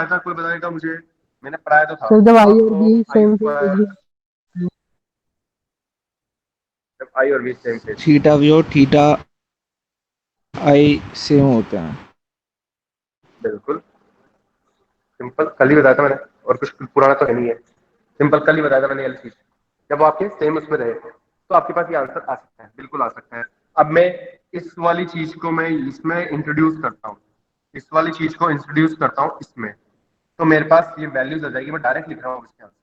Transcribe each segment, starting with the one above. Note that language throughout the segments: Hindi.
पढ़ाया था, कोई बताएगा मुझे? मैंने पढ़ाया तो था। सर जब आई हाफ और बी ऑफ आई सेम थे स्क्वायर, जब आई और बी सेम थे। थीटा भी और थीटा आई सेम होते हैं। बिल्कुल सिंपल, कल ही बताया था मैंने, और कुछ पुराना तो है नहीं है। सिंपल कल ही बताया था मैंने ये चीज। जब वो आपके सेम उसमें रहे तो आपके पास ये आंसर आ सकता है, बिल्कुल आ सकता है। अब मैं इस वाली चीज को मैं इसमें इंट्रोड्यूस करता हूँ, इस वाली चीज को इंट्रोड्यूस करता हूँ इसमें, तो मेरे पास ये वैल्यूज आ जाएगी। मैं डायरेक्ट लिख रहा हूँ इसके आंसर।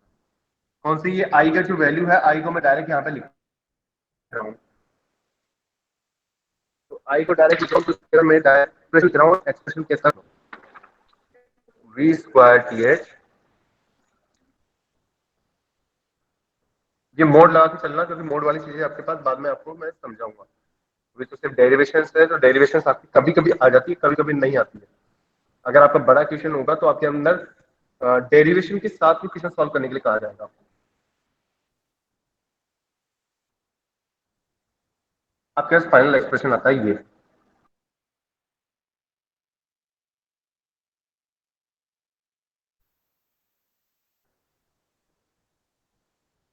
कौन सी? ये आई का जो वैल्यू है, आई को मैं डायरेक्ट यहाँ पे लिख रहा हूँ। तो आई को डायरेक्ट लिख रहा हूँ, तो मैं डायरेक्ट लिख रहा हूँ एक्सप्रेशन के साथ, वी स्क्वायर टी एच। ये मोड लगा के चलना, क्योंकि मोड वाली चीजें आपके पास बाद में आपको मैं समझाऊंगा। अभी तो सिर्फ डेरिवेशन है, तो डेरिवेशन आपकी कभी कभी आ जाती है, कभी कभी नहीं आती है। अगर आपका बड़ा क्वेश्चन होगा तो आपके अंदर डेरिवेशन के साथ भी क्वेश्चन सॉल्व करने के लिए कहा जाएगा। आपके पास फाइनल एक्सप्रेशन आता है ये।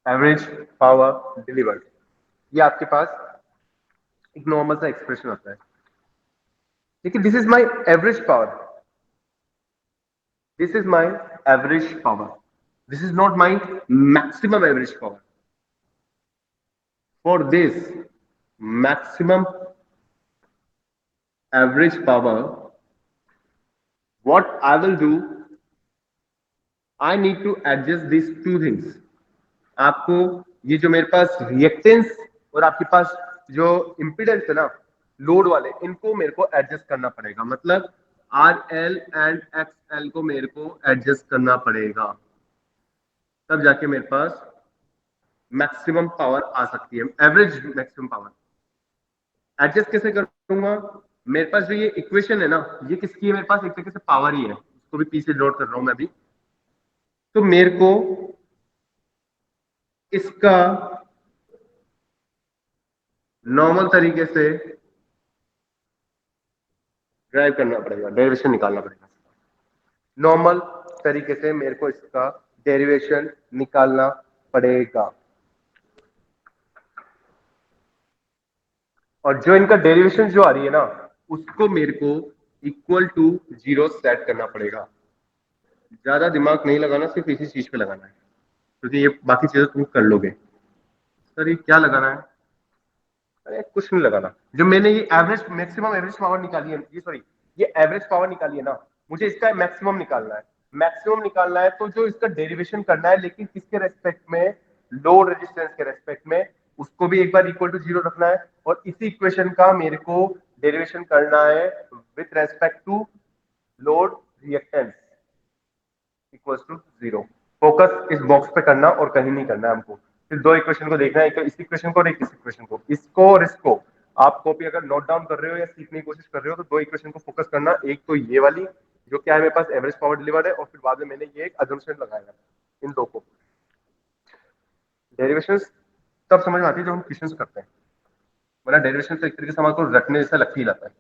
एवरेज पावर डिलीवर्ड, ये आपके पास एक नॉर्मल सा एक्सप्रेशन आता है। देखिए, this is my average power, this is my average power, this is not my maximum average power. For this maximum average power, what I will do, I need to adjust these two things. आपको ये जो मेरे पास रिएक्टेंस और आपके पास जो इंपिडेंस है ना, लोड वाले, इनको मेरे को एडजस्ट करना पड़ेगा। मतलब R L and x L को मेरे को एडजस्ट करना पड़ेगा, तब जाके मेरे पास मैक्सिमम पावर आ सकती है, एवरेज मैक्सिमम पावर। एडजस्ट कैसे करूंगा? मेरे पास जो ये इक्वेशन है ना, ये किसकी है? मेरे पास एक तरीके से पावर ही है, उसको भी पी से नोट कर रहा हूं मैं भी। तो मेरे को इसका नॉर्मल तरीके से ड्राइव करना पड़ेगा, डेरिवेशन निकालना पड़ेगा। नॉर्मल तरीके से मेरे को इसका डेरिवेशन निकालना पड़ेगा, और जो इनका डेरिवेशन जो आ रही है ना, उसको मेरे को इक्वल टू जीरो सेट करना पड़ेगा। ज्यादा दिमाग नहीं लगाना, सिर्फ इसी चीज पे लगाना है, क्योंकि ये बाकी चीजें तुम कर लोगे। सर ये क्या लगाना है? अरे कुछ नहीं लगाना। जो मैंने ये एवरेज मैक्सिमम एवरेज पावर निकाली है, ये सॉरी, ये एवरेज पावर निकाली है ना, मुझे इसका मैक्सिमम निकालना है। मैक्सिमम निकालना है तो जो इसका डेरिवेशन करना है, लेकिन किसके रेस्पेक्ट में? लोड रेजिस्टेंस के रेस्पेक्ट में। उसको भी एक बार इक्वल टू जीरो रखना है, और इसी इक्वेशन का मेरे को डेरिवेशन करना है with respect to load reactance equal to zero. Focus इस बॉक्स पे करना और कहीं नहीं करना है हमको। फिर दो इक्वेशन को देखना है, एक तो इस इक्वेशन को और एक इस इक्वेशन को, इसको और इसको। आप कॉपी अगर नोट डाउन कर रहे हो या सीखने की कोशिश कर रहे हो, तो दो इक्वेशन को फोकस करना। एक तो ये वाली, जो क्या है मेरे पास एवरेज पावर डिलीवर्ड है, और फिर बाद में मैंने ये एक अजम्पशन लगाया है। इन दो को डेरिवेशन तब समझ में आती है जब हम क्वेश्चन करते हैं, वरना डेरिवेशन से एक तरीके से हमारे को रटने जैसा लग ही जाता है।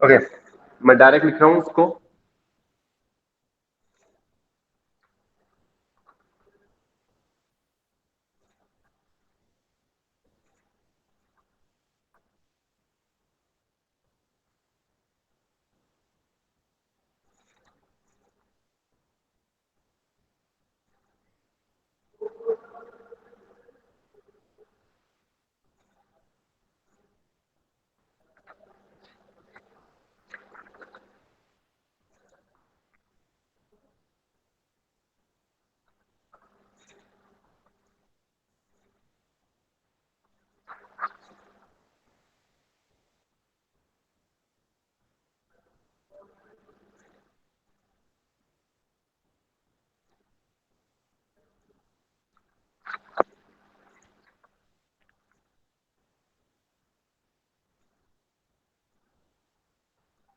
ओके, मैं डायरेक्ट लिख रहा हूँ उसको।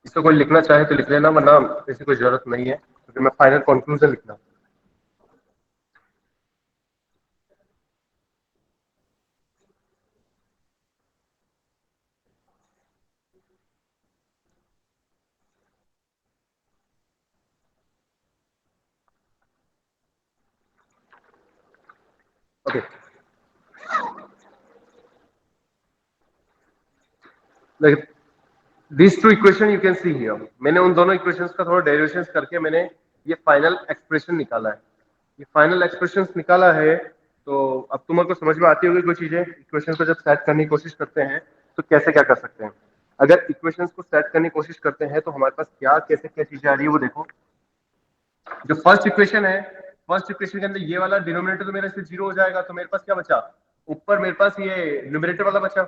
इसको कोई लिखना चाहे तो लिख लेना, वरना इसकी कोई जरूरत नहीं है, क्योंकि मैं फाइनल कंक्लूजन लिखना। Okay, this two equation you can see here, मैंने उन दोनों इक्वेशंस का थोड़ा डेरिवेशन करके मैंने ये फाइनल एक्सप्रेशन निकाला है। ये फाइनल एक्सप्रेशन निकाला है, तो अब तुम्हारे को समझ में आती होगी कोई चीजें, इक्वेशन को जब सेट करने की कोशिश करते हैं तो कैसे क्या कर सकते हैं। अगर इक्वेशंस को सेट करने की कोशिश करते हैं तो हमारे पास क्या कैसे क्या चीजें आ रही है वो देखो। जो फर्स्ट इक्वेशन है, फर्स्ट इक्वेशन के अंदर ये वाला डिनोमिनेटर तो मेरा सिर्फ जीरो हो जाएगा, तो मेरे पास क्या बचा, ऊपर मेरे पास ये न्यूमरेटर वाला बचा,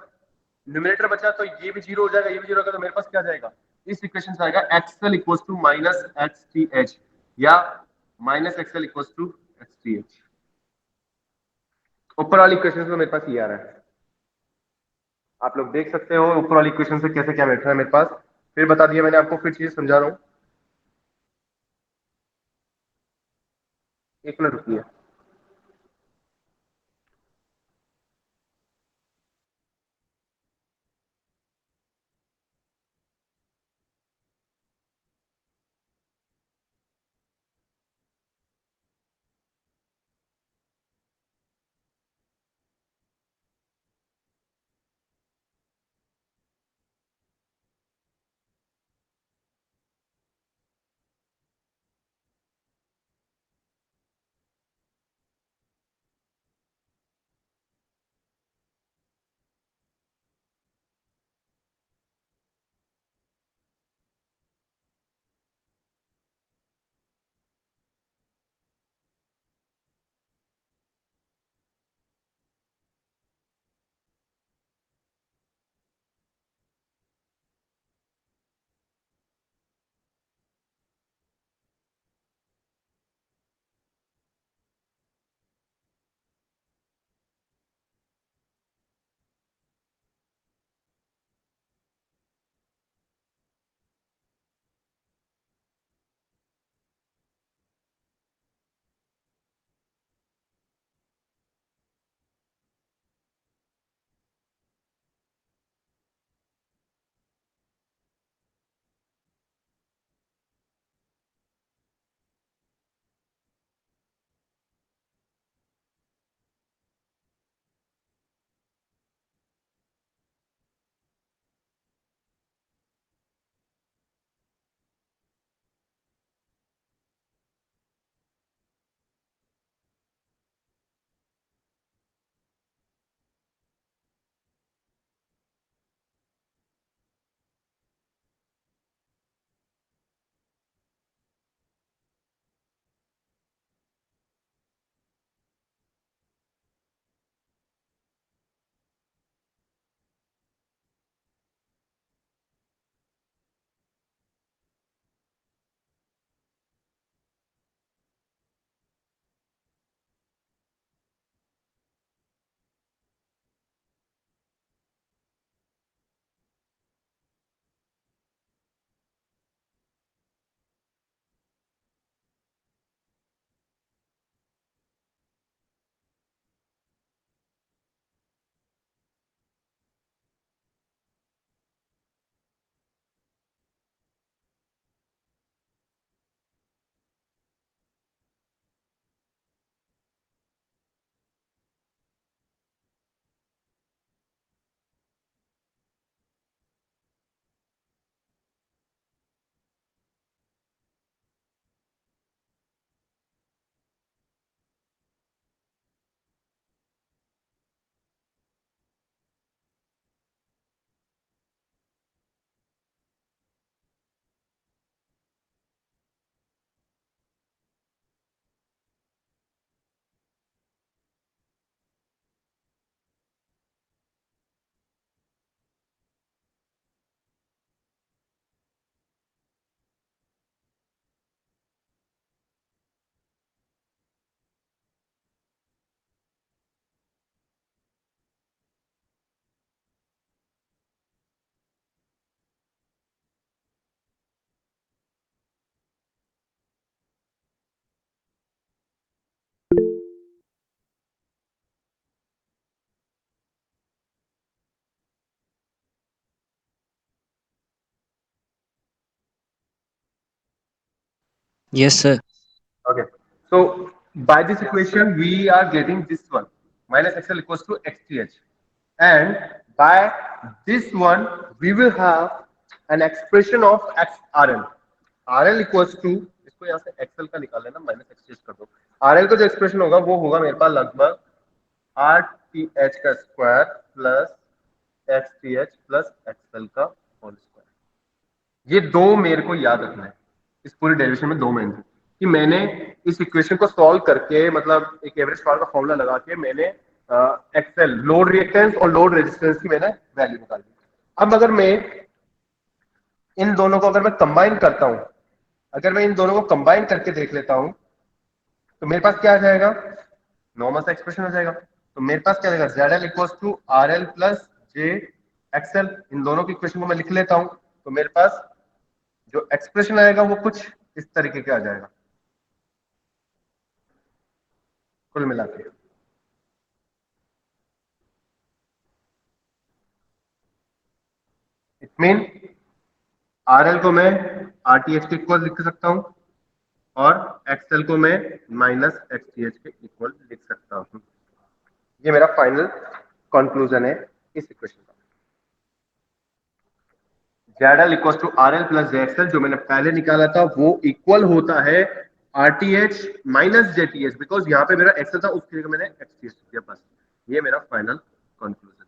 न्यूमरेटर बचा तो ये भी जीरो हो जाएगा, ये भी जीरो होगा, तो मेरे पास क्या जाएगा, इस इक्वेशन से आएगा XL equals to minus X T H, या माइनस XL equals to X T H. ऊपर वाली इक्वेशन में मेरे पास ये आ रहा है, आप लोग देख सकते हो ऊपर वाली इक्वेशन से कैसे क्या बैठ रहा है मेरे पास। फिर बता दिया मैंने आपको, फिर चीज समझा रहा हूँ, एक मिनट रुकिए। Yes, sir. Okay. So by this equation, we are getting this one minus XL equals to XTH. And by this one, we will have an expression of XRL. RL equals to इसको यहाँ से XL का निकाल लेना माइनस XTH कर दो. RL का जो एक्सप्रेशन होगा वो होगा मेरे पास लगभग RTH का square plus XTH plus XL का होल स्क्वायर. ये दो मेरे को याद रखना है. इस पूरी डेरिवेशन में दो मेन थे कि मैंने इस इक्वेशन को सॉल्व करके मतलब एक एवरेज पावर का फॉर्मूला लगा के मैंने एक्सेल लोड रिएक्टेंस और लोड रेजिस्टेंस की मैंने वैल्यू निकाल दी. अब अगर मैं इन दोनों को अगर मैं कंबाइन करता हूं, अगर मैं इन दोनों को कंबाइन करके देख लेता हूं तो मेरे पास क्या आ जाएगा, नॉर्मल सा एक्सप्रेशन आ जाएगा. तो मेरे पास क्या आ जाएगा, Z L equals to R L plus J XL. इन दोनों की इक्वेशन को मैं लिख लेता हूं तो मेरे पास जो एक्सप्रेशन आएगा वो कुछ इस तरीके का आ जाएगा कुल मिला के. इट मीन आर एल को मैं आर टी एच के इक्वल लिख सकता हूं और एक्सएल को मैं माइनस एक्स टी एच के इक्वल लिख सकता हूं. ये मेरा फाइनल कंक्लूजन है इस इक्वेशन का. Z L equal to R L plus J X L जो मैंने पहले निकाला था वो इक्वल होता है आरटीएच माइनस जेटीएच, बिकॉज यहाँ पे मेरा एक्सएल था उसकी जगह मैंने एक्सटीएच किया. बस ये मेरा फाइनल कंक्लूजन है.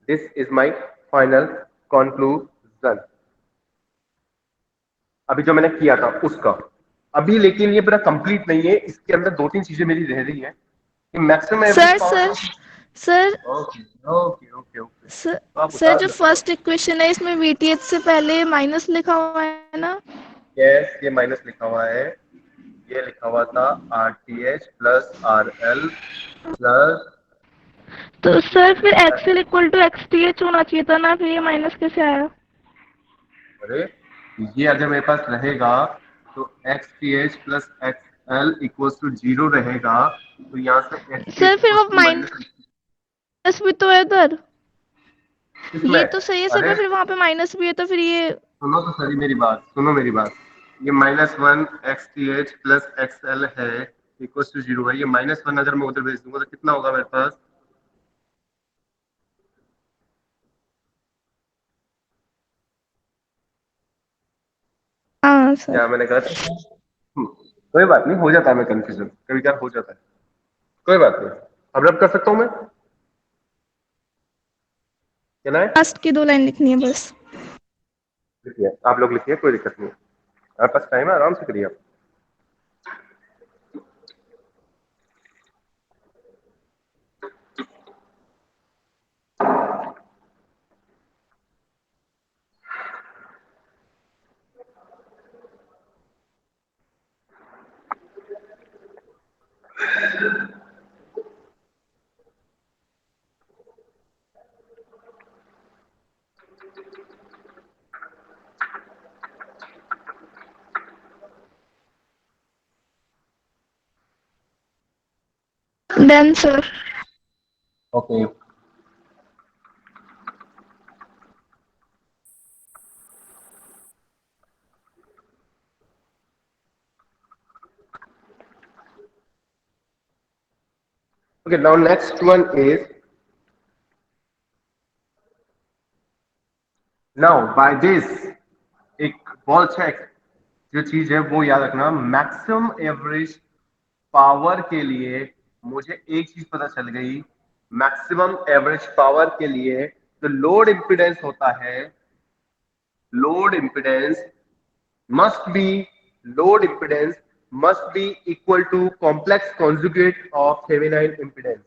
This is my final conclusion. अभी जो मैंने किया था उसका अभी, लेकिन ये पूरा कंप्लीट नहीं है, इसके अंदर दो तीन चीजें मेरी रह रही है कि maximum average sir power. Sir sir okay okay okay okay, sir तो आप सर बता जो दो. फर्स्ट इक्वेशन है इसमें वीटीएच से पहले माइनस लिखा हुआ है ना? यस, ये माइनस लिखा हुआ है. ये लिखा हुआ था are T H plus are L plus. तो सर फिर एक्सएल इक्वल टू एक्सटीएच होना चाहिए था ना, फिर ये माइनस कैसे आया? अरे ये अगर मेरे पास रहेगा तो X T H plus X L equal to zero रहेगा, तो यहाँ से एक्स टी एच सर फिर इक्वल वो टू माइनस. माइनस भी तो है उधर. किसमें? ये तो सही है सर, अरे पर फिर वहां पे माइनस भी है तो फिर ये. सुनो तो सही मेरी बात, सुनो मेरी बात. ये minus one x T H plus X L है इक्वल टू जीरो है. ये माइनस वन अगर मैं उधर भेज दूंगा तो कितना होगा मेरे पास? हाँ सर. क्या मैंने कहा था? कोई बात नहीं, हो जाता है, मैं कंफ्यूजन कभी क्या हो जाता है. कोई बात नहीं, अब रब कर सकता हूँ मैं, क्या ना है? लास्ट की 2 लाइन लिखनी है बस. लिखिए, आप लोग लिखिए, कोई दिक्कत नहीं है, आपके पास टाइम है, आराम से करिए आप. Done sir. Okay. Okay, now next one is, now by this एक बहुत अच्छा जो चीज है वो याद रखना, मैक्सिमम एवरेज पावर के लिए मुझे एक चीज पता चल गई. मैक्सिमम एवरेज पावर के लिए जो लोड इंपिडेंस होता है, load impedance must be load impedance must be equal to complex conjugate of Thevenin impedance.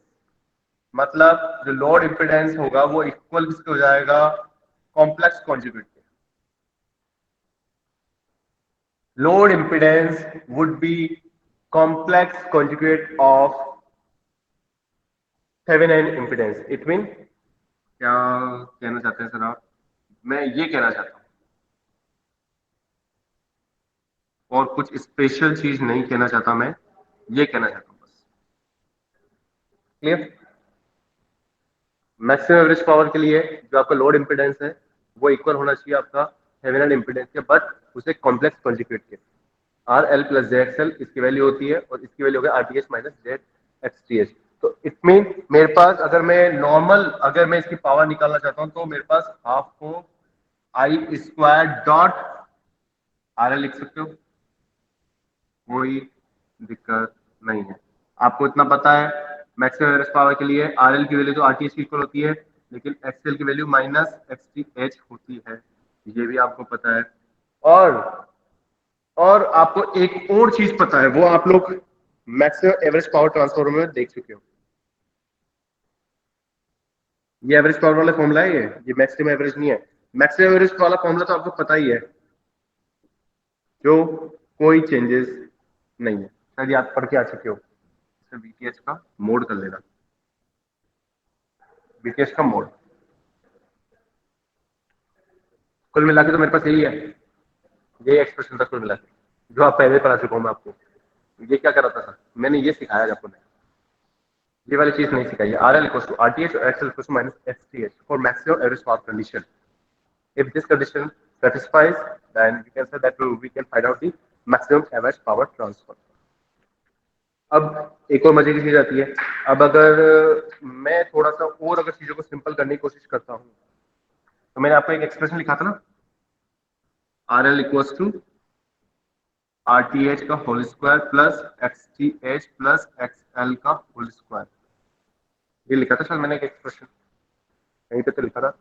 मतलब जो लोड इंपिडेंस होगा वो इक्वल किसके हो जाएगा? कॉम्प्लेक्स कॉन्जुगेट के. Load impedance would be complex conjugate of Thevenin impedance. It mean क्या कहना चाहते हैं सर आप? मैं ये कहना चाहता हूँ और कुछ स्पेशल चीज नहीं कहना चाहता, मैं ये कहना चाहता हूँ बस. क्लियर? मैक्सिमम एवरेज पावर के लिए जो आपका लोड इंपिडेंस है वो इक्वल होना चाहिए आपका थेवेनिन इंपिडेंस के, बट उसे कॉम्प्लेक्स कॉन्जुगेट के. Are L plus Z XL इसकी वैल्यू होती है और इसकी वैल्यू हो गया आरटीएच माइनस जेड एक्सटीएच। तो इट मीन मेरे पास अगर मैं नॉर्मल अगर मैं इसकी पावर निकालना चाहता हूं तो मेरे पास हाफ को आई स्क्वायर डॉट आर एल लिख सकते हो, कोई दिक्कत नहीं है। आपको इतना पता है मैक्सिमम एवरेज पावर के लिए आर एल की वैल्यू तो आरटीएच की इक्वल होती है, लेकिन एक्सएल की वैल्यू माइनस एक्सटीएच होती है, ये भी आपको पता है। और और आपको एक और चीज पता है, वो आप लोग मैक्सिमम एवरेज पावर ट्रांसफॉर्मर में देख चुके हो। ये एवरेज पावर वाला फॉर्मूला है, ये मैक्सिमम एवरेज नहीं है। मैक्सिमम एवरेज वाला फॉर्मूला तो आपको पता ही है, जो कोई चेंजेस नहीं है, शायद ये आप पढ़ के आ चुके हो। बीटीएच का मोड कर लेना, बीटीएच का मोड कुल मिला के तो मेरे पास यही है, यही एक्सप्रेशन था कुल मिला के, जो आप पहले पढ़ा चुका हूं मैं आपको। ये क्या कर रहा था, मैंने ये सिखाया आपको, ये वाली चीज नहीं सिखाई है। R L equals to RTH और XL equals to minus STH for maximum average power condition. If this condition satisfies, then we can say that we can find out the maximum average power transfer. अब एक और मजे की चीज आती है। अब अगर मैं थोड़ा सा और अगर चीजों को सिंपल करने की कोशिश करता हूं, तो मैंने आपको एक एक्सप्रेशन लिखा था ना, R L equals to R T H का whole square plus X T H plus X L का होल स्क्वायर। ये लिखा था शायद मैंने एक एक्सप्रेशन, कहीं पे तो लिखा था।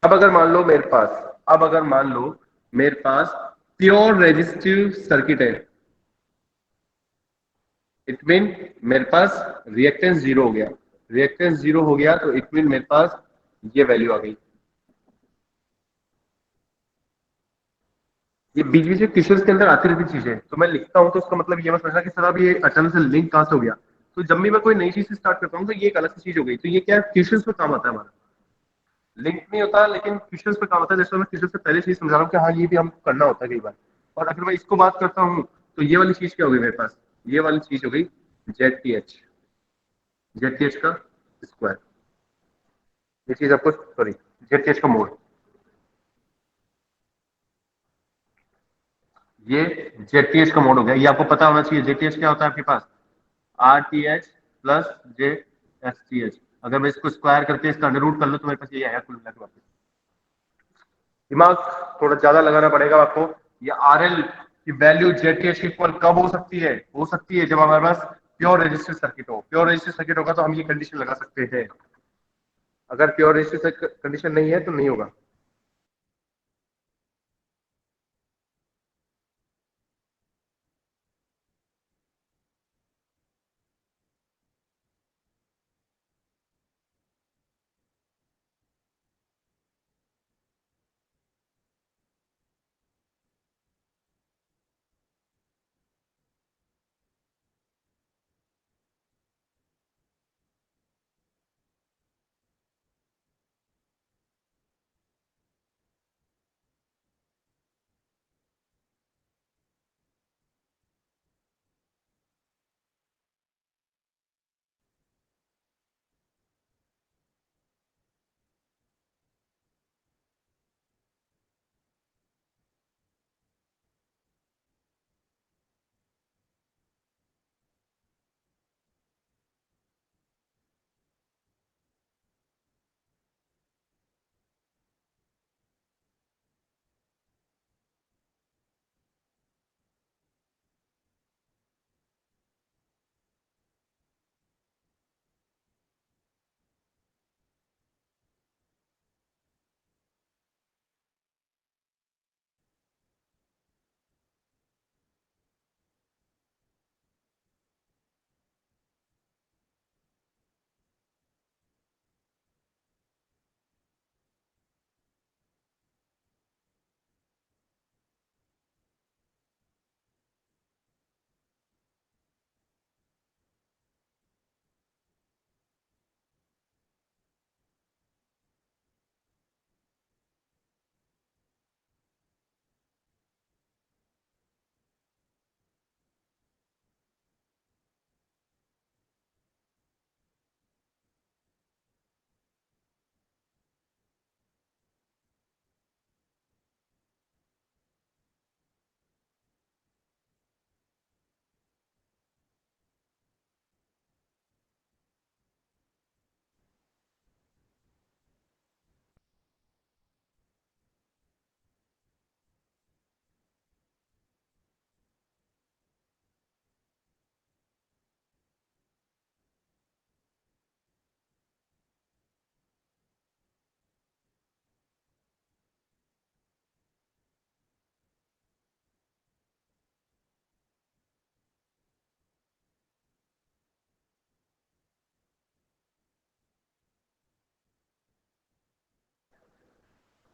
अब अगर मान लो मेरे पास, अब अगर मान लो मेरे पास प्योर रेजिस्टिव सर्किट है, इट मीन मेरे पास रिएक्टेंस जीरो हो गया। रिएक्टेंस जीरो हो गया तो इट मीन मेरे पास ये वैल्यू आ गई। ये बीच बीच में क्वेश्चंस के अंदर आती रहती चीजें, तो मैं लिखता हूं तो उसका मतलब ये मत समझना कि सर अब ये अचानक से लिंक कहां से हो गया। तो जब भी मैं कोई नई चीज से स्टार्ट करता हूं तो ये एक अलग सी चीज हो गई, तो ये क्या क्वेश्चंस पे काम आता है हमारा, लिंक नहीं होता लेकिन क्वेश्चंस पे काम आता है। जैसे मैं क्वेश्चन से पहले चीज समझा रहा हूँ कि हाँ ये भी हम करना होता है कई बार। और अगर मैं इसको बात करता हूँ तो ये वाली चीज क्या होगी मेरे पास, ये वाली चीज हो गई Z T H, Z T H का स्क्वायर। ये चीज आपको सॉरी जेड टी एच का मोड, ये जेड टी एच का मोड हो गया। ये आपको पता होना चाहिए जेड टी एच क्या होता है आपके पास, R T H plus J S T H. अगर मैं इसको स्क्वायर करके इसका अंडर रूट कर लो तो मेरे पास ये आया कुल मिला के वापस। दिमाग थोड़ा ज्यादा लगाना पड़ेगा आपको। ये आर एल की वैल्यू जेड टी एच की इक्वल कब हो सकती है जब हमारे पास प्योर रेजिस्टिव सर्किट हो। प्योर रेजिस्टिव सर्किट होगा तो हम ये कंडीशन लगा सकते हैं, अगर प्योर रेजिस्टिव कंडीशन नहीं है तो नहीं होगा।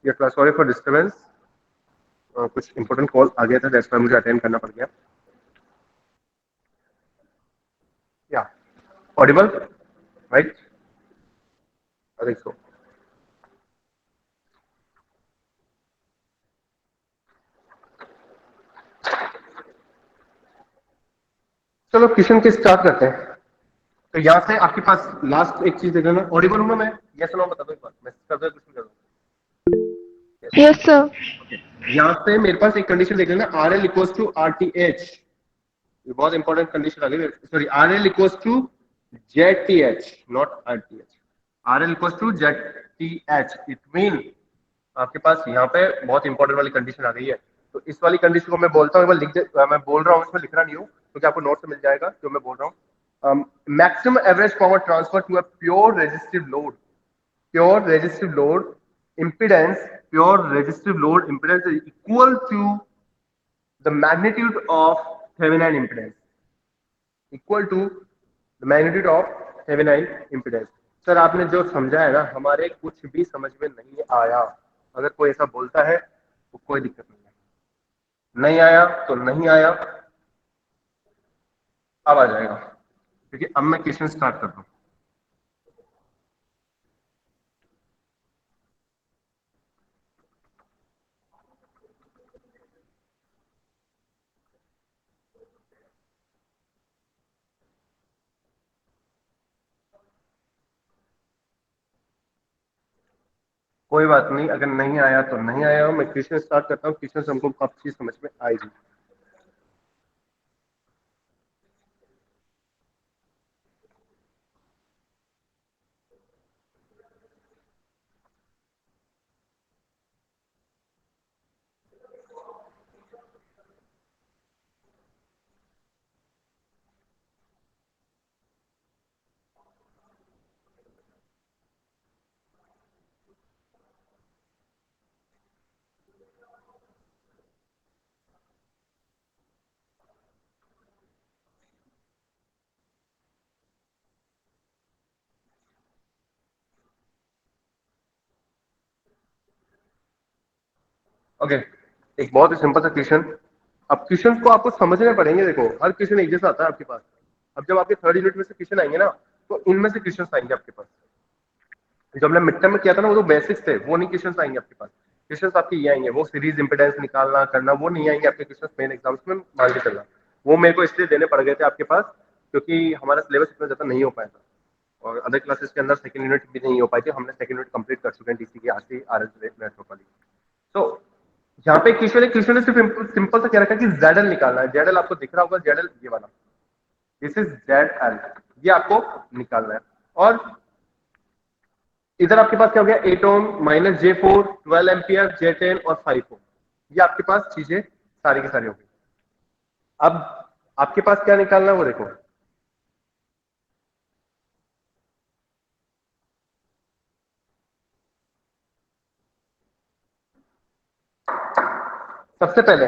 या सॉरी फॉर डिस्टर्बेंस, कुछ इंपॉर्टेंट कॉल आ गया था, दैट्स व्हाई मुझे अटेंड करना पड़ गया। या Audible right, I think so. चलो क्वेश्चन के स्टार्ट करते हैं। तो यहाँ से आपके पास लास्ट एक चीज देख लेना, ऑडिबल हूँ मैं, यस नो बता दो एक बार, मैसेज कर दो कुछ कर दो। Yes sir. यहाँ से मेरे पास एक कंडीशन देख लेना, R L equals to R T H, ये बहुत इंपॉर्टेंट कंडीशन आ गई, sorry R L equals to Z T H, not R T H, R L equals to Z T H. It mean आपके पास यहाँ पे बहुत इंपॉर्टेंट वाली कंडीशन आ गई है। तो इस वाली कंडीशन को मैं बोलता हूँ, मैं बोल रहा हूँ, इसमें लिख रहा नहीं हूँ क्योंकि आपको नोट से मिल जाएगा जो मैं बोल रहा हूँ। Maximum average power transfer to a pure resistive load, pure resistive load impedance, pure resistive load impedance is equal to the magnitude of Thevenin impedance, equal to the magnitude of Thevenin impedance। Sir आपने जो समझा है ना, हमारे कुछ भी समझ में नहीं आया, अगर कोई ऐसा बोलता है तो कोई दिक्कत नहीं है, नहीं आया तो नहीं आया, अब आ जाएगा, क्योंकि अब मैं क्वेश्चन स्टार्ट करता हूँ। कोई बात नहीं, अगर नहीं आया तो नहीं आया, मैं क्वेश्चन स्टार्ट करता हूँ, क्वेश्चन से हमको अब चीज समझ में आएगी। ओके, एक बहुत ही सिंपल सा क्वेश्चन। अब क्वेश्चन को आपको समझने पड़ेंगे, देखो हर क्वेश्चन एक जैसा आता है आपके पास। अब जब आपके थर्ड यूनिट में से क्वेश्चन आएंगे ना, तो इनमें से क्वेश्चन आएंगे आपके पास। जो हमने मिड टर्म में किया था ना, वो तो बेसिक्स थे, वो नहीं क्वेश्चन आएंगे आपके पास। क्वेश्चन आपके ये आएंगे, वो सीरीज इंपेडेंस निकालना करना वो नहीं आएंगे आपके क्वेश्चन मेन एग्जाम्स में, मान के चलना। वो मेरे को इसलिए देने पड़ गए थे आपके पास क्योंकि हमारा सिलेबस इतना ज्यादा नहीं हो पाया था, और अदर क्लासेस के अंदर सेकंड यूनिट भी नहीं हो पाई थी। हमने सेकंड यूनिट कंप्लीट कर चुके हैं डीसी की आरसी आर एस नेटवर्क वाली। तो यहाँ पे क्वेश्चन ने सिर्फ सिंपल सा क्या रखा कि जेडएल निकालना है। जेडएल आपको दिख रहा होगा, जेडएल ये वाला, दिस इज जेडएल, ये आपको निकालना है। और इधर आपके पास क्या हो गया, 8 ओम माइनस J4, 12 एम्पियर, J10 और 5 ओम, ये आपके पास चीजें सारी की सारी हो गई। अब आपके पास क्या निकालना है वो देखो। सबसे पहले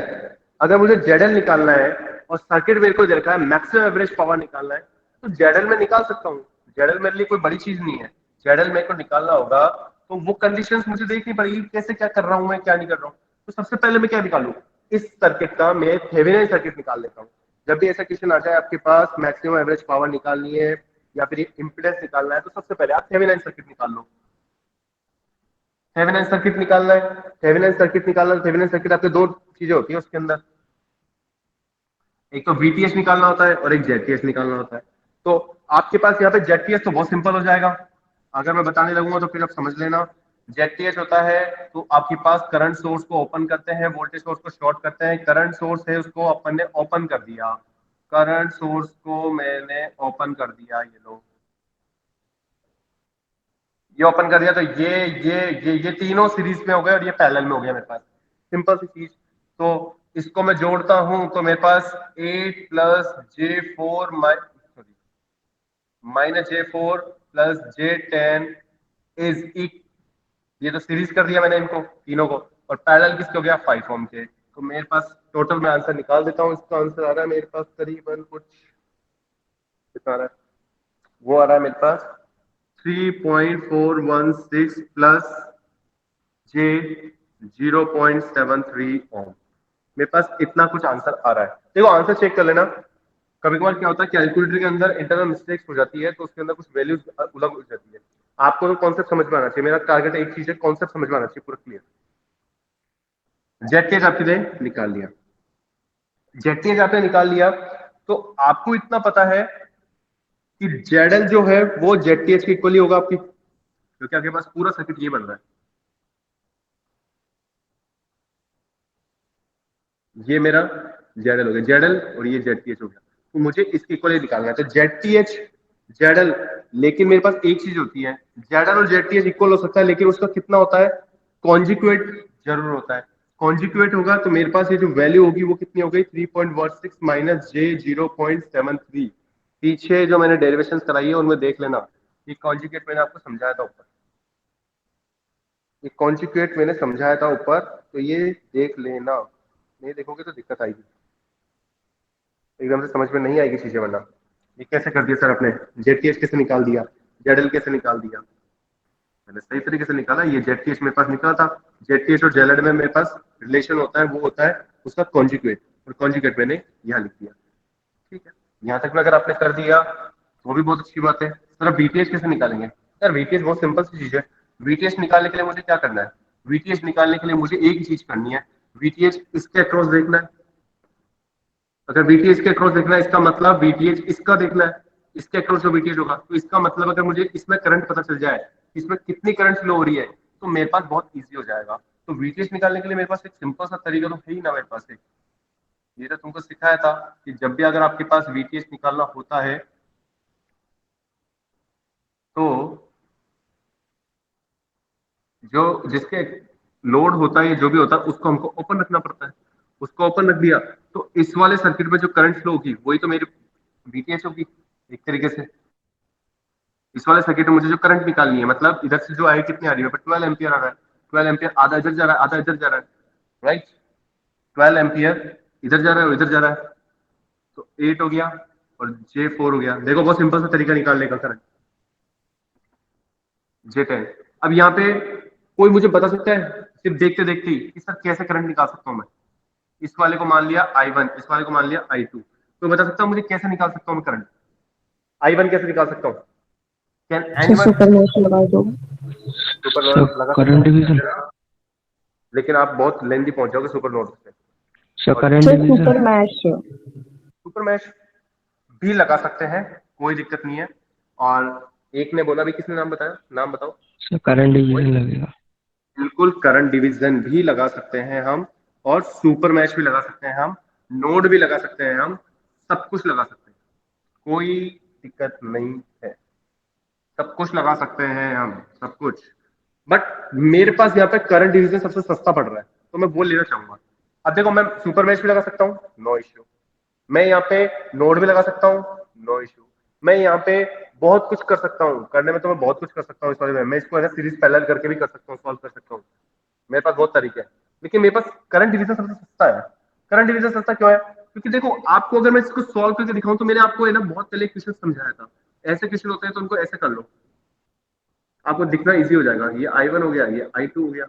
अगर मुझे जेडएल निकालना है और सर्किट मेरे को दे रखा है मैक्सिमम एवरेज पावर निकालना है, तो जेडएल में निकाल सकता हूँ। जेडएल मेरे लिए कोई बड़ी चीज नहीं है। जेडएल मेरे को निकालना होगा तो वो कंडीशंस मुझे देखनी पड़ेगी, कैसे क्या कर रहा हूं मैं, क्या नहीं कर रहा हूँ। तो सबसे पहले मैं क्या निकालू, इस सर्किट का मैं थेवेनिन सर्किट निकाल लेता हूँ। जब भी ऐसा क्वेश्चन आ जाए आपके पास मैक्सिमम एवरेज पावर निकालनी है या फिर इंपीडेंस निकालना है, तो सबसे पहले आप थेवेनिन सर्किट निकाल लो। थेवेनिन सर्किट निकालना है, थेवेनिन सर्किट निकालना है। थेवेनिन सर्किट आपके दो चीजें होती है उसके अंदर, एक तो वीटीएस निकालना होता है और एक जेडटीएस निकालना होता है। तो आपके पास यहाँ पे जेडटीएस तो बहुत सिंपल हो जाएगा, अगर मैं बताने लगूंगा तो फिर आप समझ लेना। जेडटीएस होता है तो आपके पास करंट सोर्स को ओपन करते हैं, वोल्टेज सोर्स को शॉर्ट करते हैं। करंट सोर्स है उसको अपन ने ओपन कर दिया, करंट सोर्स को मैंने ओपन कर दिया, ये लो ये ओपन कर दिया। तो ये तीनों सीरीज में हो गए और ये पैरेलल में हो गया मेरे पास, सिंपल सी चीज। तो इसको मैं जोड़ता हूं तो मेरे पास 8 + J4 sorry -J4 + J10 is इक, ये तो सीरीज कर दिया मैंने इनको तीनों को, और पैरेलल किसके हो गया 5 ओम के। तो मेरे पास टोटल मैं आंसर निकाल देता हूँ। इसका आंसर आ रहा है मेरे पास करीबन कुछ कितना आ रहा है, वो आ रहा है मेरे पास 3.416 प्लस जे 0.73 ओम। मेरे पास इतना कुछ आंसर आ रहा है। देखो आंसर चेक कर लेना। कभी कभार क्या होता है कैलकुलेटर के अंदर इंटरनल मिस्टेक्स हो जाती है, तो उसके अंदर कुछ वैल्यूज उलट हो जाती है। आपको तो कॉन्सेप्ट समझ में आना चाहिए। मेरा टारगेट एक चीज है, कॉन्सेप्ट समझ में आना चाहिए पूरा क्लियर। जेड आपने निकाल लिया, जेड आपने निकाल लिया, तो आपको इतना पता है कि जेडएल जो है वो जेडटीएच के इक्वली होगा आपकी, क्योंकि आपके पास पूरा सर्किट ये बन रहा है। ये मेरा जेडएल हो गया, जेडएल और ये जेडटीएच हो गया, तो मुझे इसके इक्वल निकालना है। तो जेडटीएच जेडएल, लेकिन मेरे पास एक चीज होती है, जेडएल और जेडटीएच इक्वल हो सकता है, लेकिन उसका कितना होता है, कॉन्जिक्वेट जरूर होता है। कॉन्जिक्वेट होगा तो मेरे पास ये जो वैल्यू होगी वो कितनी हो गई, 3.16 माइनस जे 0.73। पीछे जो मैंने डेरिवेशन कराई है उनमें देख लेना, ये कॉन्जिक्वेट मैंने आपको समझाया था ऊपर, ये कॉन्जिक्वेट मैंने समझाया था ऊपर, तो ये देख लेना। नहीं देखोगे तो दिक्कत आएगी, एकदम से समझ में नहीं आएगी चीजें। वरना ये कैसे कर दिया सर आपने, जेडटीएच कैसे निकाल दिया, जेडएल कैसे निकाल दिया। मैंने सही तरीके से निकाला, ये जेडटीएच मेरे पास निकला था। जेडटीएच और जेडएल में मेरे पास रिलेशन होता है, वो होता है उसका कॉन्जुगेट, और कॉन्जुगेट मैंने यहाँ लिख दिया। ठीक है, यहाँ तक में अगर आपने कर दिया तो वो भी बहुत अच्छी बात है। सर अब वीटीएच कैसे निकालेंगे। सर वीटीएच बहुत सिंपल सी चीज है। वीटीएच निकालने के लिए मुझे क्या करना है, वीटीएच निकालने के लिए मुझे एक ही चीज करनी है, वीटीएच इसके अक्रॉस देखना है। अगर वीटीएच के अक्रॉस देखना है, इसका मतलब वीटीएच इसका देखना है, इसके अक्रॉस जो वीटीएच होगा, तो इसका मतलब अगर मुझे इसमें करंट पता चल जाए, इसमें कितनी करंट फ्लो हो रही है, तो मेरे पास बहुत इजी हो जाएगा। तो वीटीएच निकालने के लिए मेरे पास एक सिंपल सा तरीका तो है ही ना मेरे पास एक, ये तो तुमको सिखाया था कि जब भी अगर आपके पास वीटीएच निकालना होता है तो जो जिसके लोड होता है, जो भी होता है, उसको हमको ओपन रखना पड़ता है। उसको ओपन रख दिया तो इस वाले सर्किट में जो करंट फ्लो होगी वही तो मेरी वीटीएच होगी एक तरीके से। इस वाले सर्किट में मुझे जो करंट निकालनी है, मतलब इधर से जो आई कितनी आ रही है, 12 एम्पियर आ रहा है। 12 एम्पियर आधा इधर जा रहा है, आधा इधर जा रहा है, राइट। 12 एम्पियर इधर जा रहा है और इधर जा रहा है, तो 8 हो गया और J4 हो गया। देखो बहुत सिंपल सा तरीका निकालने का, करंट J10। अब यहाँ पे कोई मुझे बता सकता है सिर्फ देखते देखते ही कि सर कैसे करंट निकाल सकता हूँ मैं। इस वाले को मान लिया I1, इस वाले को मान लिया I2, तो बता सकता हूँ मुझे कैसे निकाल सकता हूँ मैं करंट, I1 कैसे निकाल सकता हूँ। कैन एनीवन सुपर मैश लगा दो। सुपर नोड लगा सकता करंट डिवीजन, हूँ, लेकिन आप बहुत लेंदी पहुंच जाओगे सुपर नोड से। सर और current sir division, super mesh. Super mesh भी लगा सकते हैं, कोई दिक्कत नहीं है। और एक ने बोला भी, किसने नाम बताया, नाम बताओ। सर करंट कोई, डिवीजन लगेगा। बिल्कुल करंट डिवीजन भी लगा सकते हैं हम, और सुपर मैश भी लगा सकते हैं हम, नोड भी लगा सकते हैं हम, सब कुछ लगा सकते हैं, कोई दिक्कत नहीं है। सब कुछ लगा सकते हैं हम, सब कुछ। बट मेरे पास यहाँ पे करंट डिवीजन सबसे सस्ता पड़ रहा है, तो मैं वो लेना चाहूंगा। अब देखो मैं सुपर मैश भी लगा सकता हूँ, नो इश्यू। मैं यहाँ पे नोड भी लगा सकता हूँ, नो इश्यू। मैं यहाँ पे बहुत कुछ कर सकता हूँ, करने में तो मैं बहुत कुछ कर सकता हूँ इस वाले में। मैं इसको है ना सीरीज पैरेलल करके भी कर सकता हूँ, सॉल्व कर सकता हूँ। मेरे पास बहुत तरीके हैं, लेकिन मेरे पास करंट डिवीजन सबसे सस्ता है। करंट डिवीजन सस्ता क्यों है, क्योंकि देखो आपको अगर मैं इसको सॉल्व करके दिखाऊं तो मैंने आपको है ना बहुत पहले क्वेश्चन समझाया था। ऐसे क्वेश्चन होते हैं तो उनको ऐसे कर लो, आपको दिखना इजी हो जाएगा। ये I1 हो गया, ये I2 हो गया,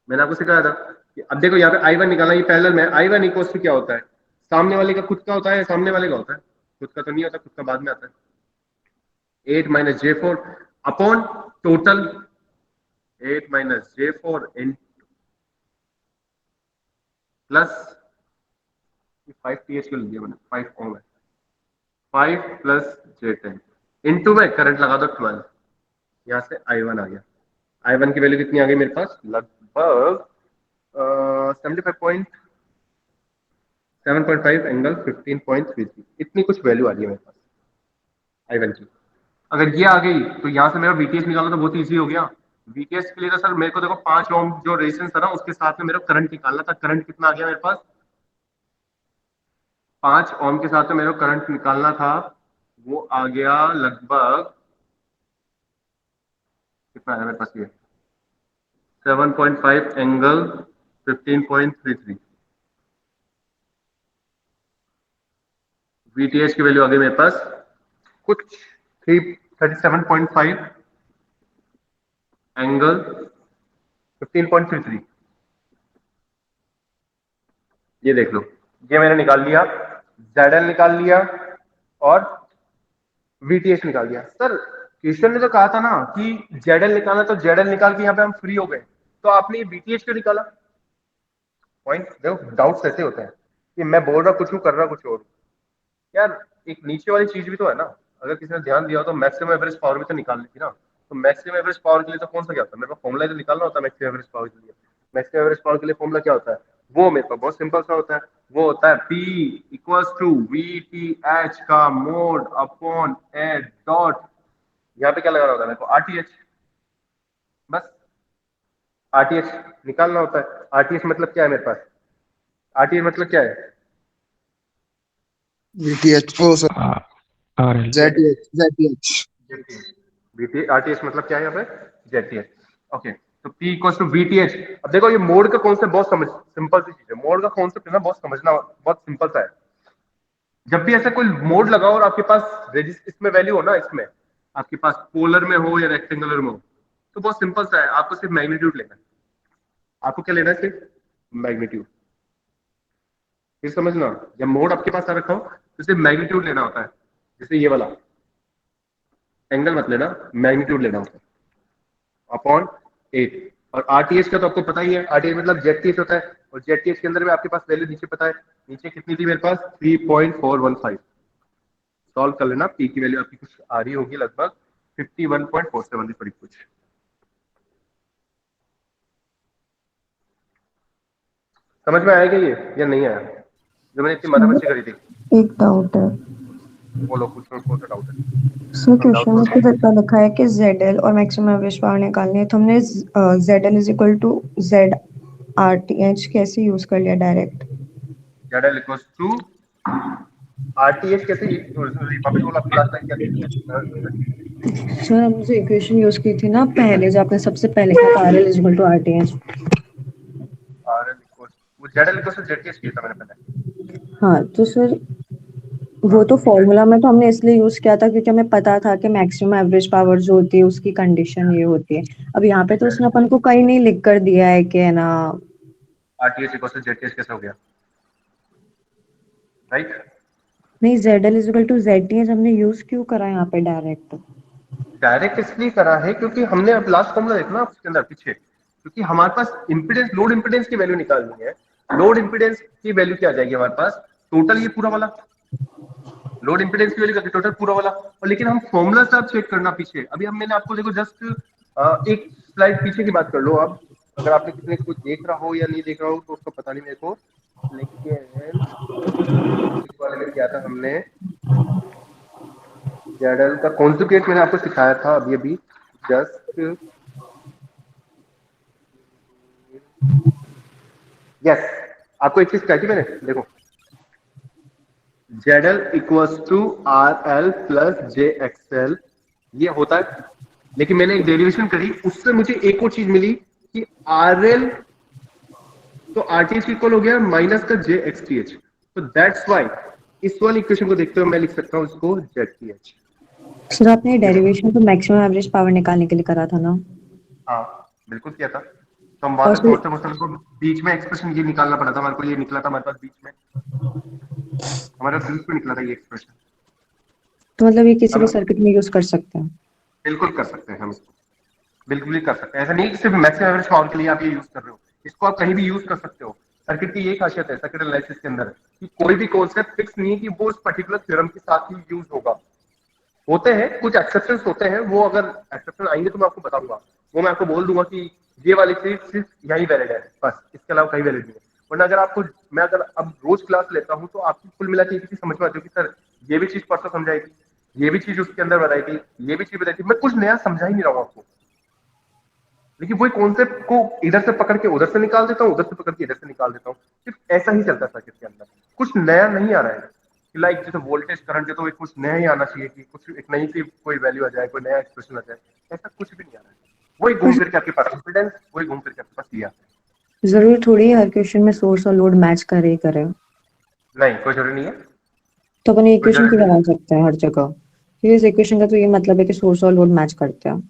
मैंने आपको सिखाया था कि अब देखो यहाँ पे I1 निकालना, ये पैरेलल में I1 इक्वल्स टू क्या होता है, सामने वाले का खुद का होता है, सामने वाले का होता है, खुद का तो नहीं होता, खुद का बाद में आता है। 8 minus J4 upon total 8 minus J4 in plus 5 TH को लिया मैंने, 5 ओम है, 5 प्लस J10 इंटू में करंट लगा दो 12, यहाँ से I1 आ गया। I1 की वैल्यू कितनी आ गई मेरे पास, लगभग 7.5 एंगल 15.33, इतनी कुछ वैल्यू आ रही है मेरे पास I1 की। अगर ये आ गई तो यहाँ से मेरा वीटीएस निकालना तो बहुत इजी हो गया। वीटीएस के लिए तो सर मेरे को देखो 5 ओम जो रेजिस्टेंस था ना, उसके साथ में मेरा करंट निकालना था। करंट कितना आ गया मेरे पास, 5 ओम के साथ में मेरे को करंट निकालना था, वो आ गया लगभग, कितना है मेरे पास, ये 7.5 एंगल 15.33। वीटीएच की वैल्यू आ गई मेरे पास कुछ 37.5 एंगल 15.33 ये देख लो, ये मैंने निकाल लिया, ZL निकाल लिया और VTH निकाल लिया। सर क्वेश्चन ने तो कहा था ना कि ZL निकालना, तो ZL निकाल के यहाँ पे हम फ्री हो गए, तो आपने ये VTH क्यों निकाला? पॉइंट देखो, डाउट्स ऐसे होते हैं कि मैं बोल रहा कुछ हूँ, कर रहा कुछ और। यार एक नीचे वाली चीज भी तो है ना, अगर किसी ने ध्यान दिया हो तो मैक्सिमम एवरेज पावर भी तो निकालनी थी ना। तो मैक्सिमम एवरेज पावर के लिए तो कौन सा क्या होता है, मेरे को फॉर्मूला तो निकालना होता है मैक्सिमम एवरेज पावर के लिए। मैक्सिमम एवरेज पावर के लिए फॉर्मूला क्या होता है, वो मेरे पास बहुत सिंपल सा होता है, वो होता है P इक्वल्स टू VTH का मोड अपॉन ए डॉट, यहाँ पे क्या लगाना होता है मेरे को, RTH। बस RTH निकालना होता है। RTH मतलब क्या है मेरे पास, RTH मतलब क्या है, VTH ओ सर RL ZTH RTH मतलब क्या है यहाँ पे, ZTH। ओके, तो P इक्वल्स टू VTH। अब देखो ये मोड का कॉन्सेप्ट बहुत समझ, सिंपल सी चीज है, मोड का कॉन्सेप्ट है ना, बहुत समझना बहुत सिंपल सा है। जब भी ऐसा कोई मोड लगाओ और आपके पास इसमें वैल्यू हो ना, इसमें आपके पास पोलर में हो या रेक्टेंगुलर में हो, तो बहुत सिंपल सा है, आपको सिर्फ मैग्नीट्यूड लेना है। आपको क्या लेना है, सिर्फ मैग्नीट्यूड। फिर समझना, जब मोड आपके पास आ रखा हो तो सिर्फ मैग्नीट्यूड लेना होता है। जैसे ये वाला एंगल मत लेना, मैग्नीट्यूड लेना होता है अपॉन 8। और RTH का तो आपको पता ही है, RTH मतलब ZTH होता है, और ZTH के अंदर भी आपके पास वैल्यू नीचे पता है, नीचे कितनी थी मेरे पास, 3.415। सॉल्व कर लेना, P की वैल्यू आपकी कुछ आ रही होगी लगभग 51.47 थोड़ी कुछ। समझ में आएगा ये या नहीं आया, जो मैंने इतनी मदद करी थी? एक डाउट है बोलो, कुछ कौन सा डाउट है? सर, हम डाउट क्वेश्चन में किधर का लिखा है कि ZL और मैक्सिमम एवरेज पावर निकालनी है, तो हमने ZL is equal to ZRTH कैसे यूज कर लिया direct? ZL equals to RTH कैसे, वापस बोलो, आपकी लास्ट लाइन क्या थी? सर हमने जो इक्वेशन यूज की थी ना पहले, जो आपने सबसे पहले कहा था RL is equal to RTH। RL equals, वो ZL इक्वल्स टू ZTH किया था मैंने पहले। हाँ तो सर वो तो फॉर्मूला में तो हमने इसलिए यूज किया था क्योंकि हमें पता था कि मैक्सिमम एवरेज पावर जो होती है उसकी कंडीशन ये होती है। अब यहाँ पे तो उसने अपन को कहीं नहीं लिख कर दिया है कि है ना। RTH इक्वल्स टू ZTH कैसे हो गया, राइट? नहीं, ZL is equal to ZTH हमने यूज क्यों करा यहाँ पे डायरेक्ट? डायरेक्ट इसलिए करा है क्योंकि हमने अब लास्ट फॉर्मूला देखना उसके अंदर पीछे, क्योंकि हमारे पास इंपीडेंस, लोड इंपीडेंस की वैल्यू निकालनी है। लोड इंपीडेंस की वैल्यू क्या आ जाएगी हमारे पास, टोटल ये पूरा वाला लोड इंपीडेंस की वैल्यू टोटल पूरा वाला। और लेकिन हम फॉर्मूला से आप चेक करना पीछे, अभी हम मैंने आपको देखो जस्ट एक स्लाइड पीछे की बात कर लो आप, अगर आपने कितने कुछ देख रहा हो या नहीं देख रहा हो तो उसका पता नहीं मेरे को, लेकिन इस वाले में किया था हमने, ZL का कॉन्जुगेट मैंने आपको सिखाया था अभी अभी जस्ट, यस। आपको एक चीज कही थी मैंने, देखो ZL equals to RL plus JXL, ये होता है। लेकिन मैंने एक डेरिवेशन करी, उससे मुझे एक और चीज मिली कि RL तो RTH इक्वल हो गया माइनस का JXTH, तो दैट्स व्हाई इस वाली इक्वेशन को देखते हुए मैं लिख सकता हूँ इसको ZTH। सर आपने डेरिवेशन तो मैक्सिमम एवरेज पावर निकालने के लिए करा था ना? हाँ बिल्कुल किया था, तो हम वहां और तक फिर पहुंचते पहुंचते हमको बीच में एक्सप्रेशन ये निकालना पड़ा था हमारे को, ये निकला था हमारे पास बीच में, हमारे बीच में निकला था ये एक्सप्रेशन। तो मतलब ये किसी भी अब सर्किट में यूज कर सकते हैं? बिल्कुल कर सकते हैं हम इसको, बिल्कुल ही कर सकते हैं। ऐसा नहीं कि सिर्फ मैक्सिमम एवरेज पावर के लिए आप ये यूज कर रहे हो, इसको आप कहीं भी यूज कर सकते हो। सर्किट की ये खासियत है सर्किट एनालिसिस के अंदर कि कोई भी कॉन्सेप्ट फिक्स नहीं है कि वो उस पर्टिकुलर थ्योरम के साथ ही यूज होगा। होते हैं कुछ एक्सेप्शंस होते हैं, वो अगर एक्सेप्शन आएंगे तो मैं आपको बताऊंगा, वो मैं आपको बोल दूंगा कि ये वाली चीज सिर्फ यही वैलिड है, बस इसके अलावा कहीं वैलिड नहीं है। वरना अगर आपको, मैं अगर अब रोज क्लास लेता हूँ तो आपकी कुल मिला के एक चीज समझ में आती है कि सर ये भी चीज परसों समझाई थी, ये भी चीज उसके अंदर बताई थी, ये भी चीज बताई थी, मैं कुछ नया समझा ही नहीं रहा हूँ आपको। लेकिन वही कॉन्सेप्ट को इधर से पकड़ के उधर से निकाल देता हूँ, उधर से पकड़ के इधर से निकाल देता हूँ, सिर्फ ऐसा ही चलता है सर्किट के अंदर, कुछ नया नहीं आ रहा है। लाइक जैसे वोल्टेज करंट है तो एक कुछ नया ही आना चाहिए कि कुछ एक नई सी कोई वैल्यू आ जाए, कोई नया एक्सप्रेशन आ जाए, ऐसा कुछ भी नहीं आ रहा है। वही घूम फिर के आपके पास इंपिडेंस, वही घूम फिर के आपके पास ये आता जरूरी थोड़ी है हर क्वेश्चन में सोर्स और लोड मैच करे ही करे। है। नहीं, कोई जरूरी नहीं है, तो अपन ये कोई इक्वेशन जरूरी क्यों नहीं। लगा सकते हैं हर जगह? क्योंकि इस इक्वेशन का तो ये मतलब है कि सोर्स और लोड मैच करते हैं।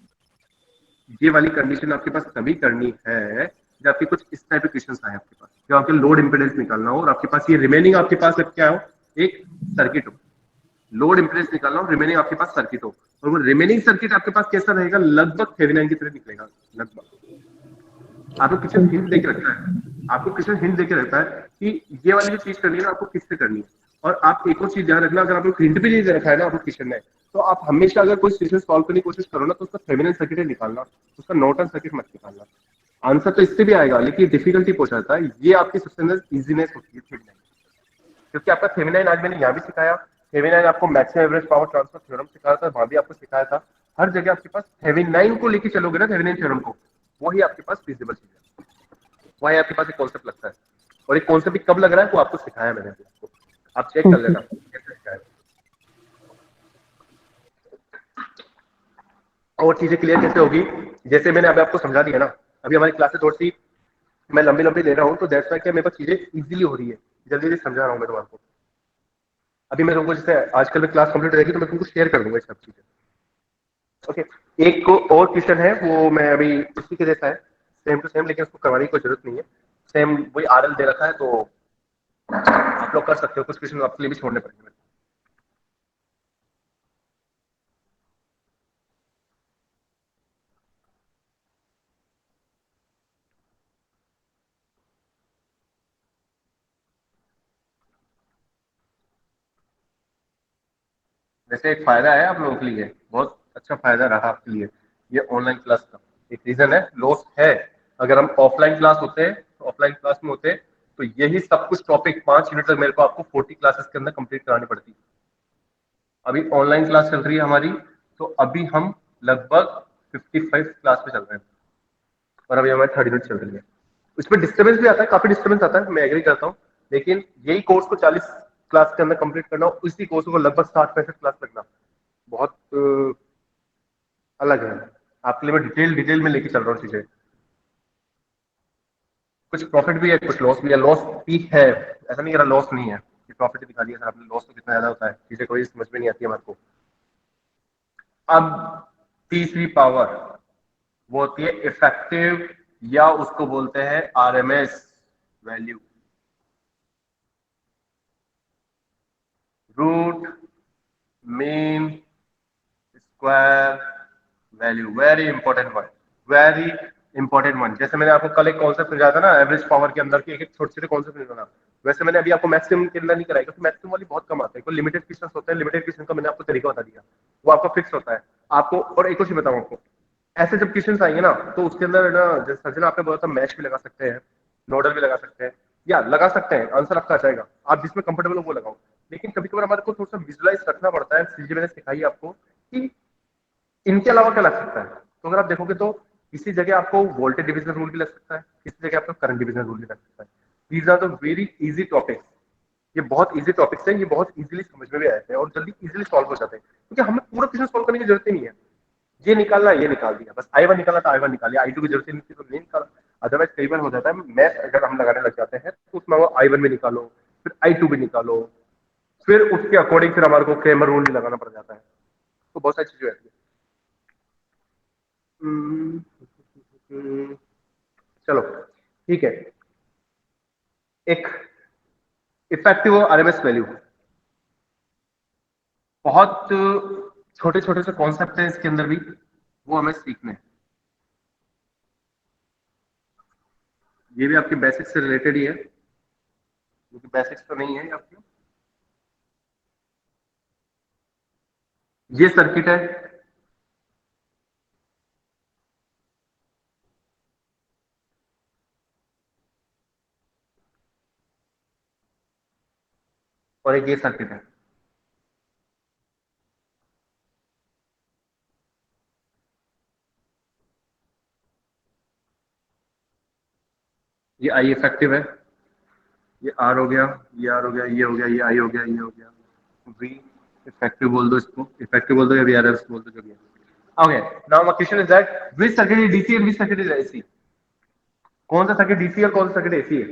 ये वाली कंडीशन आपके पास तभी करनी है जब आपके कुछ इस टाइप के क्वेश्चंस आए आपके पास, जब आपके लोड इंपेडेंस निकालना हो और आपके पास ये रिमेनिंग आपके पास अब क्या हो, एक सर्किट हो, लोड इंपेडेंस निकालना हो, रिमेनिंग आपके पास सर्किट हो, और वो रिमेनिंग सर्किट आपके पास कैसा रहेगा, लगभग थेवेनिन की तरह निकलेगा लगभग। आपको क्वेश्चन हिंट देके रखता है, आपको क्वेश्चन हिंट देके रखता है कि ये वाली जो चीज करनी है ना आपको किससे करनी है। और आप एक और चीज ध्यान रखना, अगर आपको हिंट भी नहीं दे रखा है ना आपको क्वेश्चन में, तो आप हमेशा अगर कोई सिचुएशन सॉल्व करने की कोशिश करो ना, तो उसका थेवेनिन सर्किट निकालना, उसका नॉर्टन सर्किट मत निकालना। आंसर तो इससे भी आएगा लेकिन डिफिकल्टी पहुंचाता है, ये आपकी सबसे अंदर इजीनेस होती है थेवेनिन, क्योंकि आपका थेवेनिन आज मैंने यहाँ भी सिखाया, थेवेनिन आपको maximum average power transfer theorem सिखाया था, वहां भी आपको सिखाया था। हर जगह आपके पास थेवेनिन को लेके चलोगे ना, थेवेनिन थ्योरम को, वही आपके पास फिजिबल चीज है, वही आपके पास एक कॉन्सेप्ट लगता है। और एक कॉन्सेप्ट भी कब लग रहा है वो आपको सिखाया मैंने आपको, आप चेक कर लेना कैसे सिखाया। और चीजें क्लियर कैसे होगी, जैसे मैंने अभी आपको समझा दिया ना, अभी हमारी क्लासेस थोड़ी सी मैं लंबी लंबी ले रहा हूँ, तो दैट्स व्हाई क्या मेरे पास चीजें इजीली हो रही है, जल्दी जल्दी समझा रहा हूँ मैं तुम्हारे। अभी मैं तुमको जैसे आजकल में क्लास कंप्लीट रहेगी तो मैं तुमको शेयर कर दूंगा ये सब चीजें। ओके, एक को और क्वेश्चन है, वो मैं अभी उसी के जैसा है, सेम टू सेम, लेकिन उसको करवाने की कोई जरूरत नहीं है, सेम वही आरएल दे रखा है, तो आप लोग कर सकते हो, कुछ क्वेश्चन आपके लिए भी छोड़ने पड़ेंगे। वैसे एक फायदा है आप लोगों के लिए, बहुत अच्छा फायदा रहा आपके लिए ये ऑनलाइन क्लास का। एक रीजन है, लॉस है, अगर हम ऑफलाइन क्लास होते हैं, ऑफलाइन क्लास में होते तो यही सब कुछ टॉपिक 5 यूनिट तक मेरे को आपको 40 क्लासेस के अंदर कंप्लीट करानी पड़ती। अभी ऑनलाइन क्लास चल रही है हमारी, तो अभी हम लगभग 55 क्लास पे चल रहे हैं, और अभी हमारी 30 यूनिट चल रही है। उसमें डिस्टर्बेंस भी आता है, काफी डिस्टर्बेंस आता है, मैं एग्री करता हूँ, लेकिन यही कोर्स को 40 क्लास के अंदर कंप्लीट करना, उसी कोर्स को लगभग 60-65 क्लास लगना, बहुत अलग है। आपके लिए मैं डिटेल डिटेल में लेके चल रहा हूँ चीजें, कुछ प्रॉफिट भी है कुछ लॉस भी है, लॉस भी है, ऐसा नहीं कह रहा लॉस नहीं है, कि प्रॉफिट दिखा दिया सर आपने, लॉस तो कितना ज्यादा होता है, चीजें कोई समझ में नहीं आती है हमारे को। अब तीसरी पावर वो होती है इफेक्टिव, या उसको बोलते हैं RMS value, root mean square value, very important one, very important one. जैसे मैंने आपको कल एक कॉन्सेप्ट समझाया था ना एवरेज पावर के अंदर के एक एक छोटे छोटे कॉन्सेप्ट समझाना, वैसे मैंने अभी आपको मैक्सिमम के अंदर नहीं कराया, क्योंकि मैक्सिमम वाली बहुत कम आते हैं, कोई लिमिटेड क्वेश्चन होते हैं, लिमिटेड क्वेश्चन का मैंने आपको तरीका बता दिया, वो आपका फिक्स होता है आपको। और एक और चीज बताऊं आपको, ऐसे जब क्वेश्चन आएंगे ना, तो उसके अंदर ना, जैसे सर्जन आपने बोला था मैच भी लगा सकते हैं, नोडल भी लगा सकते हैं, या लगा सकते हैं, आंसर आपका आ जाएगा, आप जिसमें कंफर्टेबल हो वो लगाओ। लेकिन कभी कभार हमारे को थोड़ा सा विजुलाइज रखना पड़ता है, चीजें मैंने सिखाई आपको कि इनके अलावा क्या लग सकता है। तो अगर आप देखोगे तो किसी जगह आपको वोल्टेज डिविजन रूल भी लग सकता है, किसी जगह आपको करंट डिविजन रूल भी लग सकता है। These are the very easy topics, ये बहुत इजी टॉपिक्स है, ये बहुत इजीली समझ में भी आते हैं और जल्दी इजीली सॉल्व हो जाते हैं, क्योंकि हमें पूरा क्वेश्चन सॉल्व करने की जरूरत ही नहीं है, ये निकालना ये निकाल दिया बस, आई वन निकालना था आई वन निकाल लिया, आई टू की जरूरत ही नहीं थी तो नहीं निकाला। अदरवाइज कई बार हो जाता है मैथ अगर हम लगाने लग जाते हैं तो उसमें वो आई वन भी निकालो, फिर आई टू भी निकालो, फिर उसके अकॉर्डिंग फिर हमारे को क्रेमर रूल भी लगाना पड़ जाता है, तो बहुत सारी चीजें रहती है। हम्म, चलो ठीक है, एक इफेक्टिव आरएमएस वैल्यू, बहुत छोटे छोटे से कॉन्सेप्ट हैं इसके अंदर भी, वो हमें सीखने हैं। ये भी आपके बेसिक्स से रिलेटेड ही है, क्योंकि बेसिक्स तो नहीं है आपके। ये सर्किट है, और एक ये सर्किट है, ये आई इफेक्टिव है, ये आर हो गया, ये आर हो गया, ये हो गया, ये आई हो गया, ये हो गया, वी इफेक्टिव बोल दो इसको, इफेक्टिव बोल दो या वी आर एफ बोल दो, जो भी है। Okay, now my question is that which circuit is DC and which circuit is AC, कौन सा सर्किट डीसी और कौन सा सर्किट एसी है।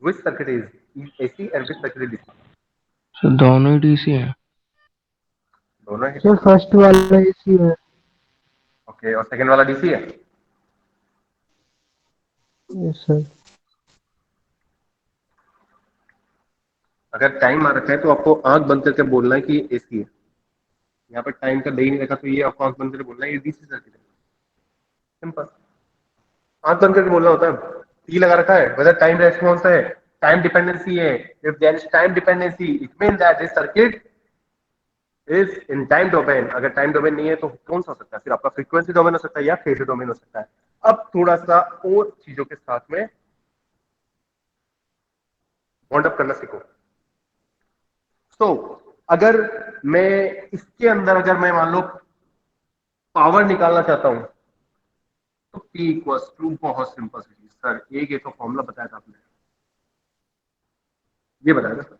Which circuit is AC and which circuit is DC. Sir दोनों ही डीसी हैं। दोनों ही। सर फर्स्ट वाला एसी है। ओके, और सेकंड वाला डीसी है। Yes sir. अगर टाइम आ रखा है तो आपको आंख बंद करके बोलना है कि ये एसी है। यहाँ पर टाइम का दे ही नहीं रखा तो ये आपको आंख बंद करके बोलना है ये डीसी सर्किट है। सिंपल, आंख बंद करके बोलना होता है। टी लगा रखा है, वेदर टाइम रेस्पॉन्स है, टाइम डिपेंडेंसी है। If there is time dependency it mean that this circuit is in time domain. अगर टाइम डोमेन नहीं है तो कौन सा हो सकता है? फिर आपका फ्रीक्वेंसी डोमेन हो सकता है या फेज डोमेन हो सकता है। अब थोड़ा सा और चीजों के साथ में बॉन्ड अप करना सीखो। तो अगर मैं इसके अंदर अगर मैं मान लो पावर निकालना चाहता हूं तो P इक्वल्स टू, बहुत सिंपल सी चीज सर, एक ये तो फॉर्मूला बताया था आपने, ये बताया था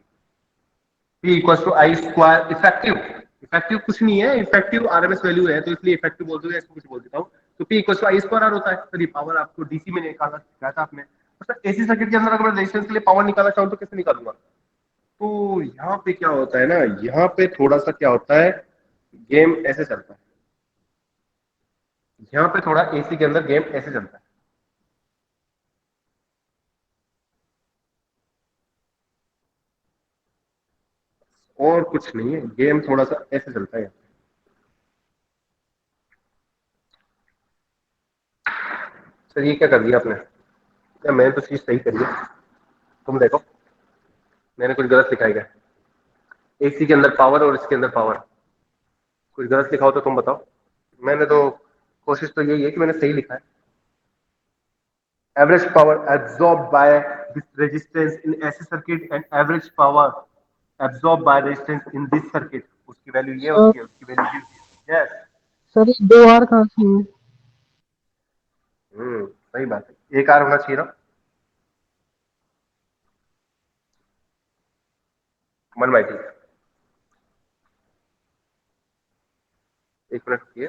P equals to I square effective. Effective कुछ नहीं है, इफेक्टिव आरएमएस वैल्यू है तो इसलिए इफेक्टिव बोल दो या इसको कुछ बोल देता हूं। तो P equals to I square R होता है। तो ये पावर आपको डीसी में निकालना सिखाया था आपने। सर एसी सर्किट के अंदर अगर मैं रेजिस्टेंस के लिए पावर निकालना चाहूँ तो कैसे निकालूंगा? तो यहाँ पे क्या होता है ना, यहाँ पे थोड़ा सा क्या होता है, गेम ऐसे चलता है। यहाँ पे थोड़ा एसी के अंदर गेम ऐसे चलता है। और कुछ नहीं है, गेम थोड़ा सा ऐसे चलता है। सर ये क्या कर दिया आपने? या मैंने तो चीज सही करी है, तुम देखो मैंने कुछ गलत लिखा है। एसी के अंदर पावर और इसके अंदर पावर, कुछ गलत लिखा हो तो तुम बताओ। मैंने तो कोशिश तो यही है कि मैंने सही लिखा है। Average power absorb by this resistance in ऐसे circuit and average power absorb by resistance in this circuit, उसकी वैल्यू ये होती है, उसकी वैल्यू ये होती है। यस, सर ये दो आर कहाँ से है? सही बात है, एक आर होना चाहिए ना। 1/2। एक मिनट रुकिए।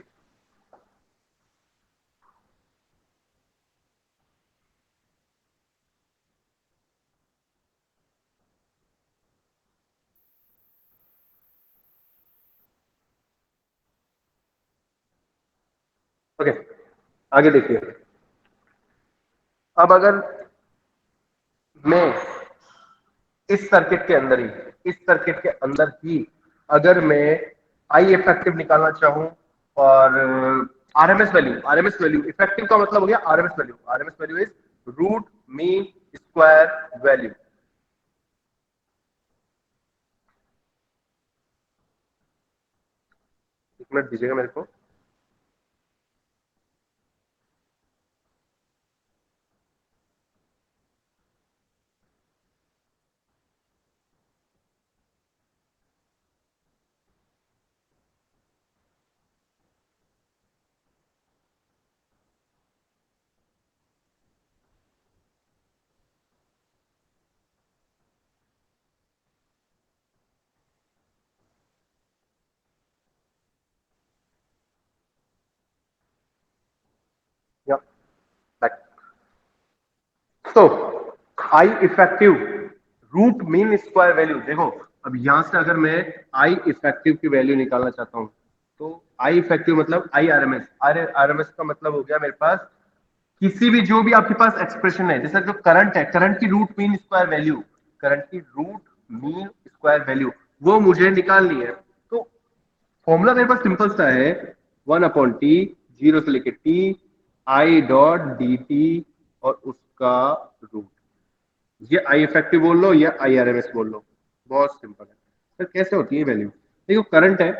ओके, आगे देखिए। अब अगर मैं इस सर्किट के अंदर ही, इस सर्किट के अंदर ही अगर मैं आई इफेक्टिव निकालना चाहूं और आरएमएस वैल्यू इफेक्टिव का मतलब हो गया RMS value is root mean square value. एक मिनट दीजिएगा मेरे को। या बैक। तो I effective root mean square value, देखो अब यहां से अगर मैं आई इफेक्टिव की वैल्यू निकालना चाहता हूं तो आई इफेक्टिव मतलब आई आरएमएस, आरएमएस का मतलब हो गया मेरे पास किसी भी जो भी आपके पास एक्सप्रेशन है, जैसे जो करंट है, करंट की root mean square value, current की रूट मीन स्क्वायर वैल्यू वो मुझे निकालनी है। तो फॉर्मूला मेरे पास सिंपल सा है, 1/T, जीरो से लेके T, I dot D T और उसका रूट। ये आई इफेक्टिव बोल लो या आई आरएमएस बोल लो, बहुत सिंपल है। सर कैसे होती है वैल्यू? देखो करंट है,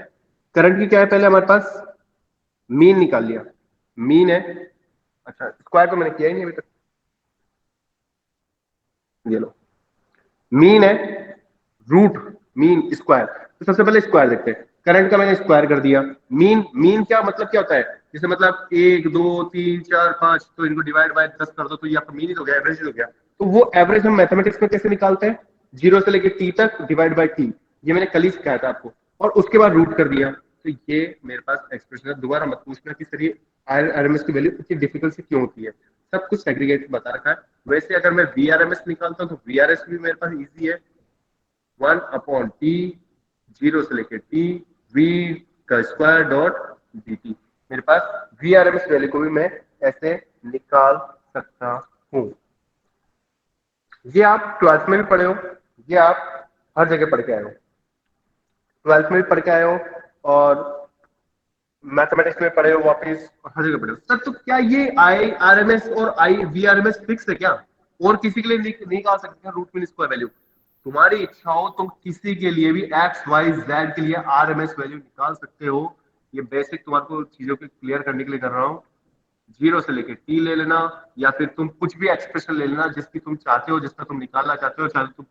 करंट की क्या है, पहले हमारे पास मीन निकाल लिया, मीन है। अच्छा स्क्वायर तो मैंने किया ही नहीं अभी तक, ये लो मीन है, रूट मीन स्क्वायर। तो सबसे पहले स्क्वायर देखते हैं। करंट का मैंने स्क्वायर कर दिया। मीन, मीन क्या मतलब क्या होता है? जैसे मतलब 1 2 3 4 5 तो इनको डिवाइड बाय 10 कर दो तो ये आपका मीन ही हो गया, एवरेज ही हो गया। तो वो एवरेज हम मैथमेटिक्स में कैसे निकालते हैं? 0 से लेके टी तक डिवाइड बाय टी, ये मैंने कल ही सिखाया था आपको, और उसके बाद रूट कर दिया। तो ये मेरे पास एक्सप्रेशन है। दोबारा मत पूछना कि सर ये आरएमएस की वैल्यू इतनी डिफिकल्ट से क्यों होती है, सब कुछ सेग्रीगेट बता रखा है। वैसे अगर मैं वीआरएमएस निकालता हूं तो वीआरएस भी मेरे पास इजी है, 1/T, 0 से लेके टी, वी का स्क्वायर डॉट dt। मेरे पास VRMS वैल्यू को भी मैं ऐसे निकाल सकता हूँ। ये आप 12th में भी पढ़े हो, ये आप हर जगह पढ़ के आए हो, 12th में भी पढ़ के आए हो और मैथमेटिक्स में पढ़े हो वापस, हर जगह पढ़े हो सर। तो क्या ये IRMS और VRMS फिक्स है क्या? और किसी के लिए नहीं निकाल सकते क्या रूट मीन स्क्वायर वैल्यू? तुम्हारी इच्छा हो तुम किसी के लिए भी XYZ के लिए RMS वैल्यू निकाल सकते हो। ये बेसिक तुम्हारे को चीजों को क्लियर करने के लिए कर रहा हूँ। 0 से लेके T ले लेना, या फिर तुम कुछ भी एक्सप्रेशन ले लेना जिसकी तुम चाहते हो, जिसका तुम निकालना चाहते हो, चाहे तुम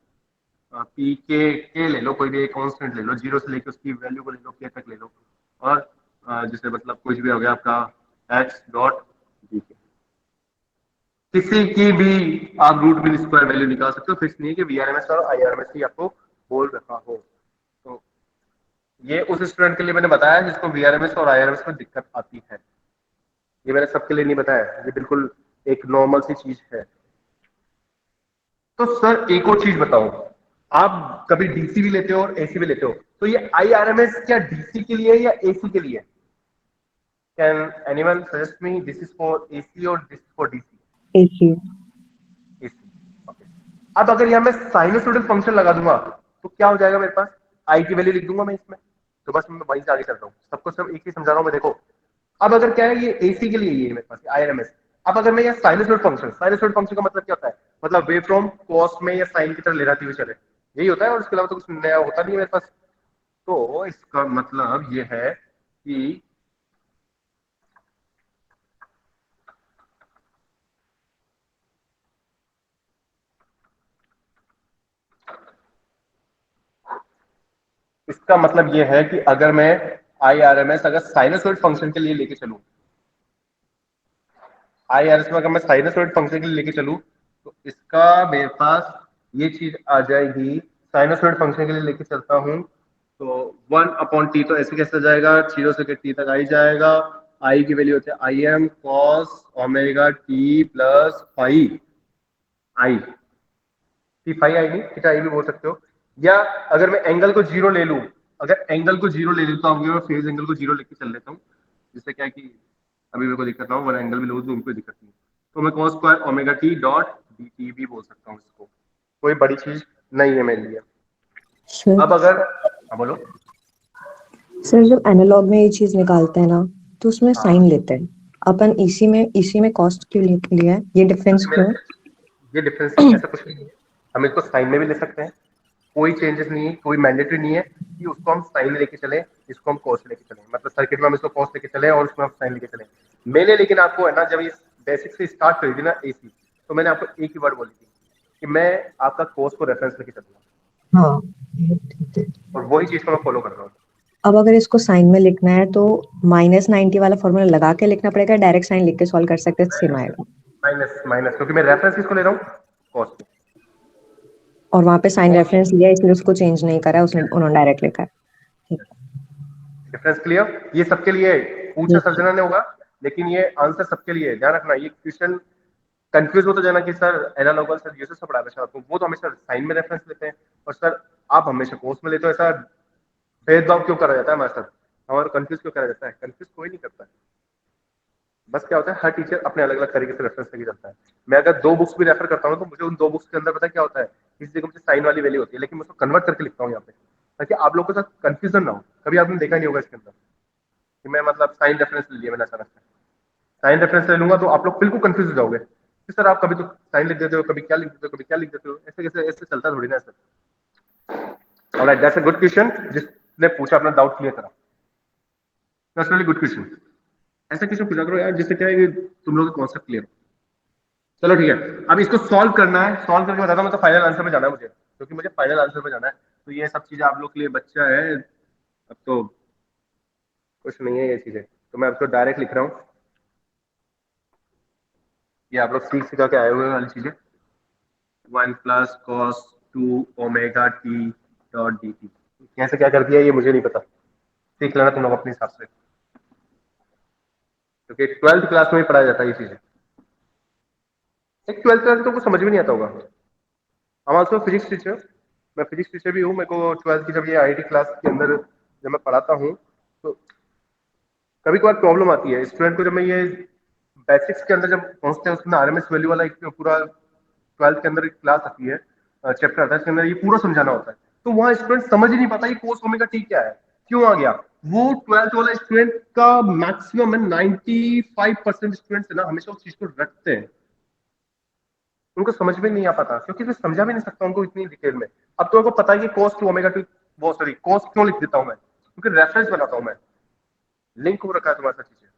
पी के ले लो, कोई भी एक कांस्टेंट ले लो, 0 से लेके उसकी वैल्यू को ले लो, के तक ले लो, और जैसे मतलब कुछ भी हो गया आपका x डॉट डी के, किसी की भी आप रूट मीन स्क्वायर वैल्यू निकाल सकते हो। फिक्स नहीं है कि VRMS और IRMS ही आपको बोल रखा हो। तो ये उस स्टूडेंट के लिए मैंने बताया जिसको VRMS और IRMS में दिक्कत आती है। ये मैंने सबके लिए नहीं बताया, ये बिल्कुल एक नॉर्मल सी चीज है। तो सर एक और चीज बताओ, आप कभी DC भी लेते हो और AC भी लेते हो, तो ये IRMS क्या DC के लिए है या AC के लिए है? Can anyone suggest me this is for AC or this is for DC? AC। AC. Okay. अब अगर यहाँ मैं साइनोसोइडल फंक्शन लगा दूंगा तो क्या हो जाएगा मेरे पास? I की वैल्यू लिख दूंगा मैं इसमें। तो बस मैं वहीं से आगे चल रहा हूँ, सबको सब एक ही समझा रहा हूँ मैं। देखो अब अगर क्या है, ये AC के लिए ये मेरे पास IRMS। अब अगर मैं ये साइनोसोइड फंक्शन का मतलब क्या होता है? मतलब वेव फ्रॉम कॉस में या साइन की तरह लहराती हुई चले, यही होता है, और इसके अलावा तो कुछ नया होता नहीं है मेरे पास। तो इसका मतलब ये है कि इसका मतलब ये है कि अगर मैं IRMS अगर साइनोसॉइड फंक्शन के लिए लेके चलूं, IRMS में अगर मैं साइनोसॉइड फंक्शन के लिए लेके चलूं, तो इसका मेरे पास ये चीज आ जाएगी। साइनोसॉइड फंक्शन के लिए लेके चलता हूं तो 1/t, तो ऐसे कैसे जाएगा, 0 से t तक आई जाएगा। I की वैल्यू होती है Im cos omega t plus five I, five I नहीं, थीटा आई भी बोल सकते हो। या अगर मैं एंगल को 0 ले लूं, अगर एंगल को 0 ले लेता हूँ, मैं फेज एंगल को 0 लेके चल लेता हूँ, जिससे क्या है कि अभी मेरे को दिक्कत ना हो, वन एंगल भी लो तो उनको दिक्कत नहीं, तो मैं cos square omega t dot dt भी बोल सकता हूँ इसको। कोई बड़ी चीज नहीं है मेरे लिए। सर अब अगर बोलो। सर जब एनालॉग में ये चीज निकालते हैं ना, तो उसमें हाँ, साइन लेते हैं अपन। इसी में कॉस्ट क्यों लिया है? ये डिफरेंस क्योंकि क्यों मेरा है? ये डिफरेंस ऐसा कुछ नहीं है, हम इसको साइन में भी ले सकते हैं, कोई चेंजेस नहीं है, कोई मैंडेटरी नहीं है कि उसको हम साइन लेके चले, इसको हम कॉस लेके चले। मतलब सर्किट में हम इसको कॉस लेके चले और उसमें हम साइन लेके चले। मैंने लेकिन आपको है ना, जब ये बेसिक से स्टार्ट करी थी ना AC, तो मैंने आपको एक ही वर्ड बोली थी कि मैं आपका कॉस को रेफरेंस लेके चलूंगा, हाँ, ठीक है। और वही चीज को मैं फॉलो कर रहा हूँ। अब अगर इसको साइन में लिखना है तो -90 वाला फॉर्मूला लगा के लिखना पड़ेगा, डायरेक्ट साइन लिख के सॉल्व कर सकते हैं, सेम आएगा। माइनस माइनस, क्योंकि मैं रेफरेंस किसको ले रहा हूँ, कॉस को। और वहां पे साइन रेफरेंस लिया, इसलिए उसको चेंज नहीं करा, उसने उन्होंने डायरेक्ट लिखा है। ठीक डिफरेंस क्लियर? ये सबके लिए पूछा है। सर्जना ने होगा, लेकिन ये आंसर सबके लिए है। ध्यान रखना, ये क्वेश्चन कंफ्यूज हो तो जाना कि सर एनालॉगल सर ये सब पढ़ा रहे हैं, वो तो हमेशा साइन में रेफरेंस लेते हैं और सर आप हमेशा कोर्स में लेते हो। ऐसा भेदभाव क्यों करा जाता है हमारे साथ, हमारा कंफ्यूज क्यों करा जाता है? कंफ्यूज कोई नहीं करता है, बस क्या होता है, हर टीचर अपने अलग अलग तरीके से रेफरेंस लेके जाता है। मैं अगर 2 बुक्स भी रेफर करता हूँ तो मुझे उन 2 बुक्स के अंदर पता है क्या होता है, किसी जगह मुझे साइन वाली वैल्यू होती है, लेकिन मैं उसको कन्वर्ट करके लिखता हूँ यहाँ पे, ताकि आप लोगों के साथ कंफ्यूजन ना हो। कभी आपने देखा नहीं होगा इसके अंदर कि मैं मतलब साइन रेफरेंस ले लिया मैंने अचानक से, साइन रेफरेंस ले लूंगा तो आप लोग बिल्कुल कंफ्यूज हो जाओगे कि सर आप कभी तो साइन लिख देते हो, कभी क्या लिख देते हो, कभी क्या लिख देते हो, ऐसे कैसे, ऐसे चलता थोड़ी ना sir. Alright, that's a good question, जिसने पूछा अपना डाउट क्लियर करा, दैट्स रियली गुड क्वेश्चन। ऐसा क्वेश्चन पूछा करो यार, जिससे क्या है कि तुम लोगों का कॉन्सेप्ट क्लियर हो। चलो ठीक है, अब इसको सॉल्व करना है, सॉल्व करके बताता हूं मैं, तो फाइनल आंसर पे जाना है मुझे, क्योंकि मुझे फाइनल आंसर पे जाना है। तो ये सब चीजें आप लोग के लिए बच्चा है, अब तो कुछ नहीं है ये चीजें, तो मैं आपको डायरेक्ट लिख रहा हूँ। ये आप लोग सीख सिखा के आए हुए वाली चीजें, 1 plus cos 2 omega T dot D T. कैसे क्या कर दिया ये मुझे नहीं पता, सीख लेना तुम लोग अपने हिसाब से, क्योंकि 12th क्लास में ही पढ़ाया जाता है ये चीजें। एक 12th क्लास तो कुछ समझ में नहीं आता होगा। हम ऑल्सो फिजिक्स टीचर, मैं फिजिक्स टीचर भी हूँ। मेरे को 12th की जब ये IIT क्लास के अंदर जब मैं पढ़ाता हूँ तो कभी कभार प्रॉब्लम आती है स्टूडेंट को, जब मैं ये बेसिक्स के अंदर जब पहुंचते हैं उसमें आरएमएस वैल्यू वाला एक पूरा 12th के अंदर एक क्लास आती है, चैप्टर आता है, इसके अंदर ये पूरा समझाना होता है, तो वहां स्टूडेंट समझ ही नहीं पाता कि कोस ओमेगा टी क्या है, क्यों आ गया। वो 12th वाला स्टूडेंट का मैक्सिमम है 95% स्टूडेंट्स है ना, हमेशा उस चीज को रखते हैं, उनको समझ में नहीं आ पाता क्योंकि मैं समझा भी नहीं सकता उनको इतनी डिटेल में। अब तो उनको पता है कि कॉस टू ओमेगा टू, वो सॉरी कॉस क्यों लिख देता हूं मैं, क्योंकि रेफरेंस बनाता हूं मैं, लिंक हो रखा है तुम्हारे साथ चीजें,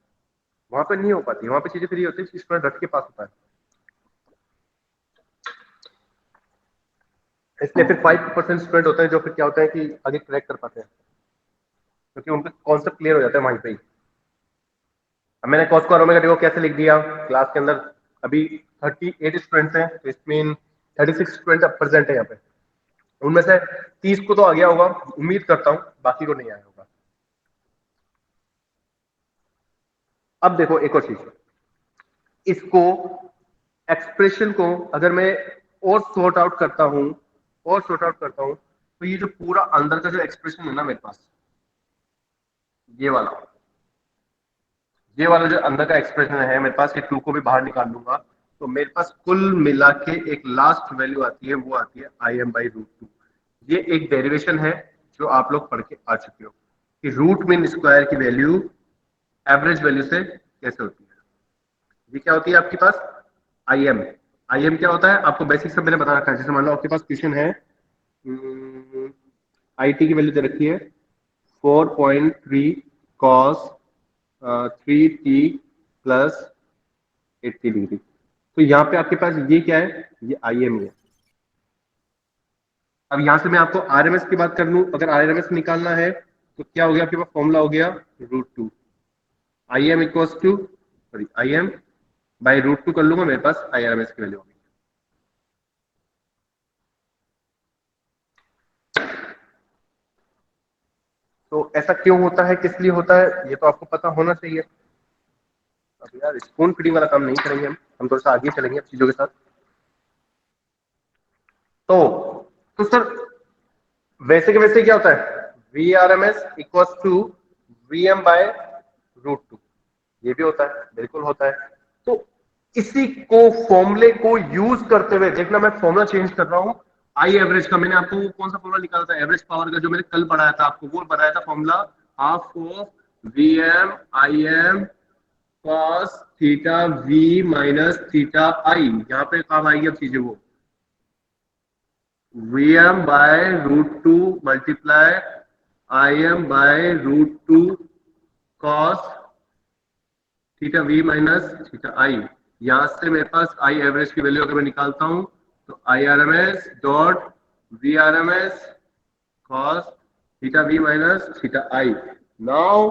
वहां पे नहीं हो पाती, वहां पे चीजें फ्री होती है, स्टूडेंट रट के पास होता है। इसलिए फिर 5% स्टूडेंट होते हैं जो फिर क्या होता है कि आगे क्रैक कर पाते हैं, क्योंकि उनका कॉन्सेप्ट क्लियर हो जाता है वहीं पे ही। अब मैंने कॉस को ओमेगा टी को कैसे लिख दिया क्लास के अंदर, अभी 38 स्टूडेंट्स हैं, तो इसमें 36 स्टूडेंट अब प्रेजेंट है यहाँ पे, उनमें से 30 को तो आ गया होगा, उम्मीद करता हूँ बाकी को नहीं आया होगा। अब देखो एक और चीज, इसको एक्सप्रेशन को अगर मैं और सॉर्ट आउट करता हूं, तो ये जो पूरा अंदर का जो एक्सप्रेशन है ना मेरे पास, ये वाला जो अंदर का एक्सप्रेशन है मेरे पास, ये 2 को भी बाहर निकाल लूंगा, तो मेरे पास कुल मिला के एक लास्ट वैल्यू आती है, वो आती है I M by root two. ये एक डेरिवेशन है जो आप लोग पढ़ के आ चुके हो कि रूट मीन स्क्वायर की वैल्यू एवरेज वैल्यू से कैसे होती है। ये क्या होती है आपके पास, आई एम। आई एम क्या होता है आपको बेसिक सब मैंने बता रखा है। जैसे मान लो आपके पास क्वेश्चन है, आई टी की वैल्यू दे रखी है 4.3 कॉस 3t प्लस 80 डिग्री, तो यहाँ पे आपके पास ये क्या है, ये आई एम है। अब यहां से मैं आपको आरएमएस की बात कर लूं, अगर आरएमएस निकालना है तो क्या हो गया आपके पास, फॉर्मूला हो गया root two, I M equals to, sorry I M by root two कर लूंगा, मेरे पास आई आर एम एस की वैल्यू होगी। तो ऐसा क्यों होता है, किस लिए होता है, ये तो आपको पता होना चाहिए। अब यार स्पून फीडिंग वाला काम नहीं करेंगे हम थोड़ा सा आगे चलेंगे अब चीजों के साथ। तो सर वैसे के वैसे क्या होता है, V R M S equals to V M by root two, ये भी होता है, बिल्कुल होता है। तो इसी को फॉर्मूले को यूज करते हुए देखना, मैं फॉर्मूला चेंज कर रहा हूं। आई एवरेज का मैंने आपको कौन सा फॉर्मूला निकाला था, एवरेज पावर का, जो मैंने कल पढ़ाया था आपको, वो बनाया था formula half of V M I M cos theta V minus theta I. यहाँ पे काम आएगी अब चीजें, वो Vm by root 2 multiply Im by root 2 cos theta v minus theta i। यहां से मेरे पास आई एवरेज की वैल्यू अगर मैं निकालता हूं तो I R M S dot V R M S cos theta v minus theta i। Now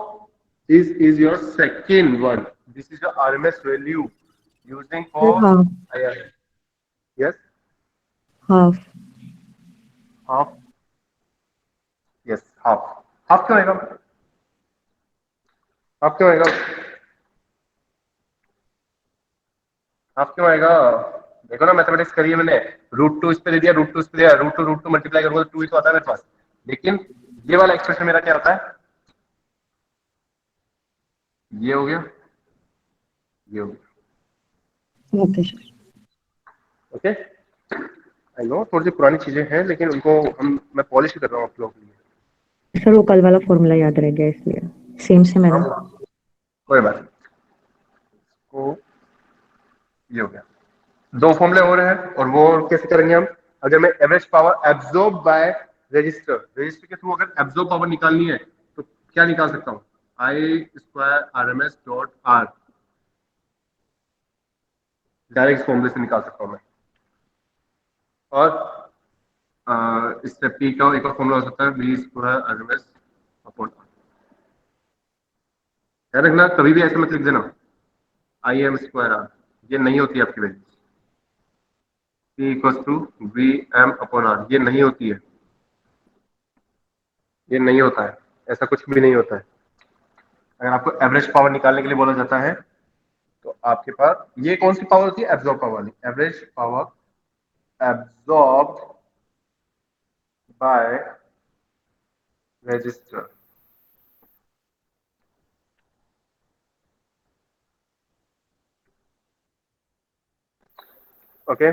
this is your second one, this is your R M S value using for हाँ I R. Yes, half half, yes half. Half क्यों आएगा, हाफ क्यों आएगा, हाफ क्यों आएगा, देखो ना मैथमेटिक्स करी है मैंने, रूट टू इस पे दे दिया, रूट टू इस पे दिया, रूट टू मल्टीप्लाई करूंगा तो टू ही तो आता है मेरे पास। लेकिन ये वाला एक्सप्रेशन मेरा क्या होता है, ये हो गया, ये हो गया। Okay sir. Okay, I know थोड़ी सी पुरानी चीजें हैं लेकिन उनको मैं पॉलिश कर रहा हूँ आप लोगों के लिए। सर वो कल वाला फॉर्मूला याद रह गया इसलिए सेम से मैंने। हाँ, कोई बात नहीं, तो ये हो गया। दो फॉर्मूले हो रहे हैं और वो कैसे करेंगे हम, अगर मैं average power absorb by resistor के थ्रू अगर एब्जॉर्ब पावर निकालनी है तो क्या निकाल सकता हूँ, I square R M S dot R, direct फॉर्मूले से निकाल सकता हूँ मैं। और इससे पी का एक और फॉर्मूला हो सकता है B square R M S upon R. याद रखना कभी भी ऐसे मत लिख देना आई एम स्क्वायर आर, ये नहीं होती है आपकी value, P equal to V M upon R, ये नहीं होती है, ये नहीं होता है, ऐसा कुछ भी नहीं होता है। अगर आपको एवरेज पावर निकालने के लिए बोला जाता है तो आपके पास ये कौन सी पावर होती है, एब्जॉर्ब पावर वाली, average power absorb by register. Okay,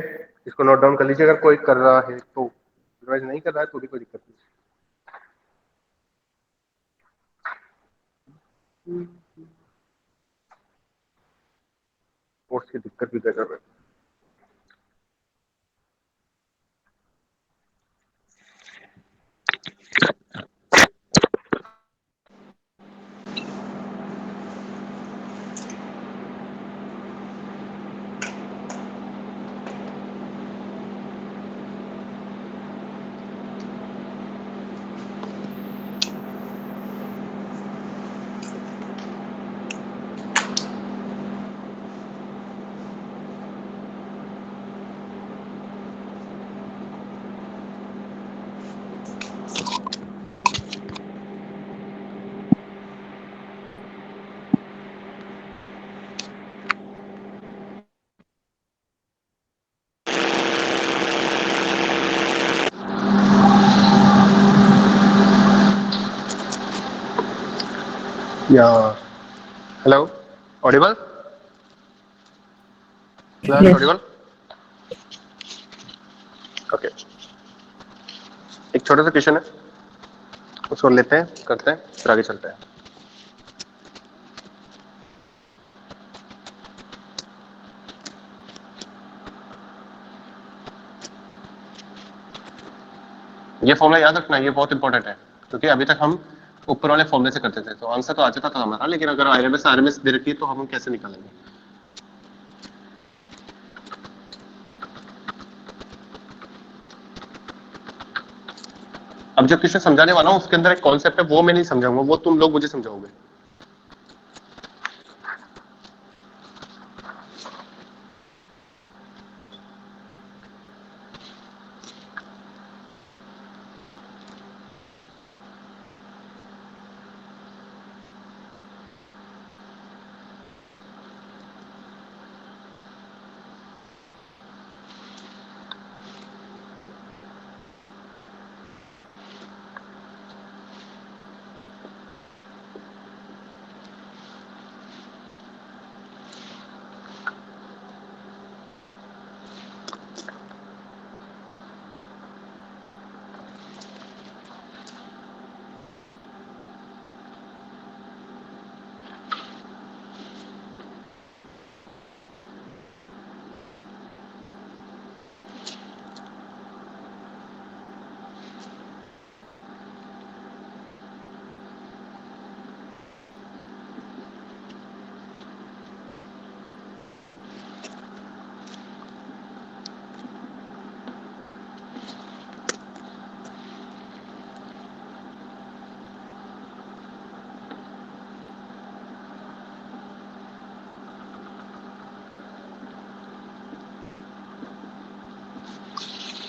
इसको नोट डाउन कर लीजिए अगर कोई कर रहा है तो, अदरवाइज नहीं कर रहा है तो भी कोई दिक्कत नहीं। स्पोर्ट्स की दिक्कत भी कर रहा है। Yeah. Hello? Audible? Class Yes. audible? Okay. एक छोटा सा क्वेश्चन है, उसको लेते हैं, करते हैं, फिर आगे चलते हैं। ये फॉर्मूला याद रखना, ये बहुत इंपॉर्टेंट है, क्योंकि अभी तक हम ऊपर वाले फॉर्मूले से करते थे, तो आंसर तो आ जाता था हमारा, लेकिन अगर आरएमएस दे रखी है तो हम कैसे निकालेंगे? अब जो क्वेश्चन समझाने वाला हूं उसके अंदर एक कॉन्सेप्ट है, वो मैं नहीं समझाऊंगा, वो तुम लोग मुझे समझाओगे।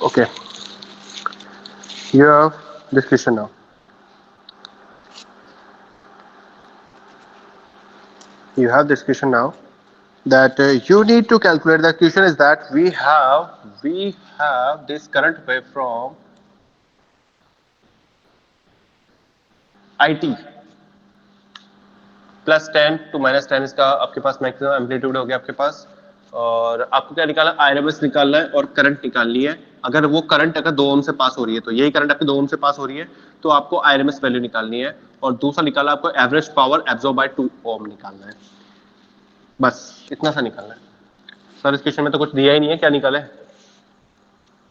Okay, you have this question now. You have this question now that you need to calculate. The question is that we have this current wave from IT +10 to -10, इसका आपके पास मैक्सिमम एम्पलीट्यूड हो गया आपके पास, और आपको क्या निकालना है? आरएमएस निकालना है और करंट निकालनी है। अगर वो करंट अगर 2 ओम से पास हो रही है, तो यही करंट आपकी 2 ओम से पास हो रही है, तो आपको आरएमएस वैल्यू निकालनी है, और दूसरा निकाला आपको एवरेज पावर एब्जॉर्ब बाय 2 ओम निकालना है। बस इतना सा निकालना है। सर इस क्वेश्चन में तो कुछ दिया ही नहीं है, क्या निकाले?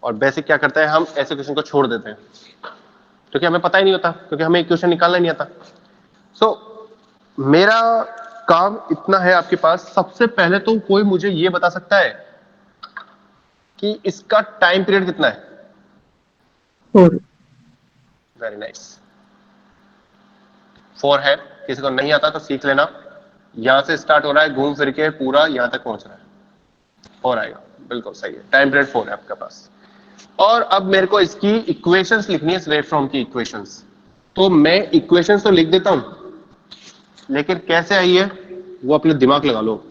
और बेसिक क्या करते हैं, हम ऐसे क्वेश्चन को छोड़ देते हैं, क्योंकि हमें पता ही नहीं होता, क्योंकि हमें एक क्वेश्चन निकालना ही नहीं आता। सो मेरा काम इतना है आपके पास। सबसे पहले तो कोई मुझे ये बता सकता है कि इसका टाइम पीरियड कितना है? 4. वेरी नाइस, 4 है। किसी को नहीं आता तो सीख लेना, यहां से स्टार्ट हो रहा है, घूम फिर के पूरा यहां तक पहुंच रहा है, 4 आएगा। बिल्कुल सही है, टाइम पीरियड 4 है आपके पास। और अब मेरे को इसकी इक्वेशंस लिखनी है, वेव फॉर्म की इक्वेशंस। तो मैं इक्वेशंस तो लिख देता हूं, लेकिन कैसे आई है वो अपने दिमाग लगा लो।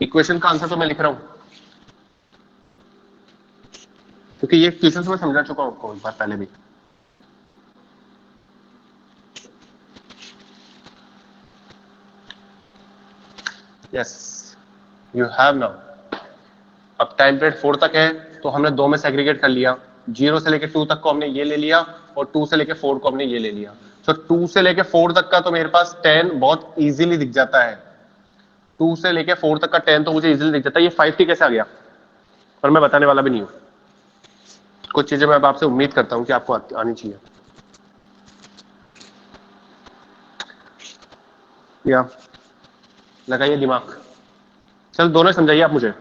इक्वेशन का आंसर तो मैं लिख रहा हूं, क्योंकि ये क्वेश्चन मैं समझा चुका हूं आपको एक बार पहले भी। Yes, you have now. अब टाइम पीरियड 4 तक है तो हमने 2 में सेग्रीगेट कर लिया, 0 से लेके 2 तक को हमने ये ले लिया और 2 से लेके 4 को हमने ये ले लिया। तो 2 से लेके 4 तक का तो मेरे पास 10 बहुत इजीली दिख जाता है, 2 से लेके 4 तक का 10 तो मुझे इजीली दिख जाता है। ये 5t कैसे आ गया, पर मैं बताने वाला भी नहीं हूँ। कुछ चीजें मैं अब आपसे उम्मीद करता हूँ कि आपको आनी चाहिए। या लगाइए दिमाग, चल दोनों समझाइए आप मुझे।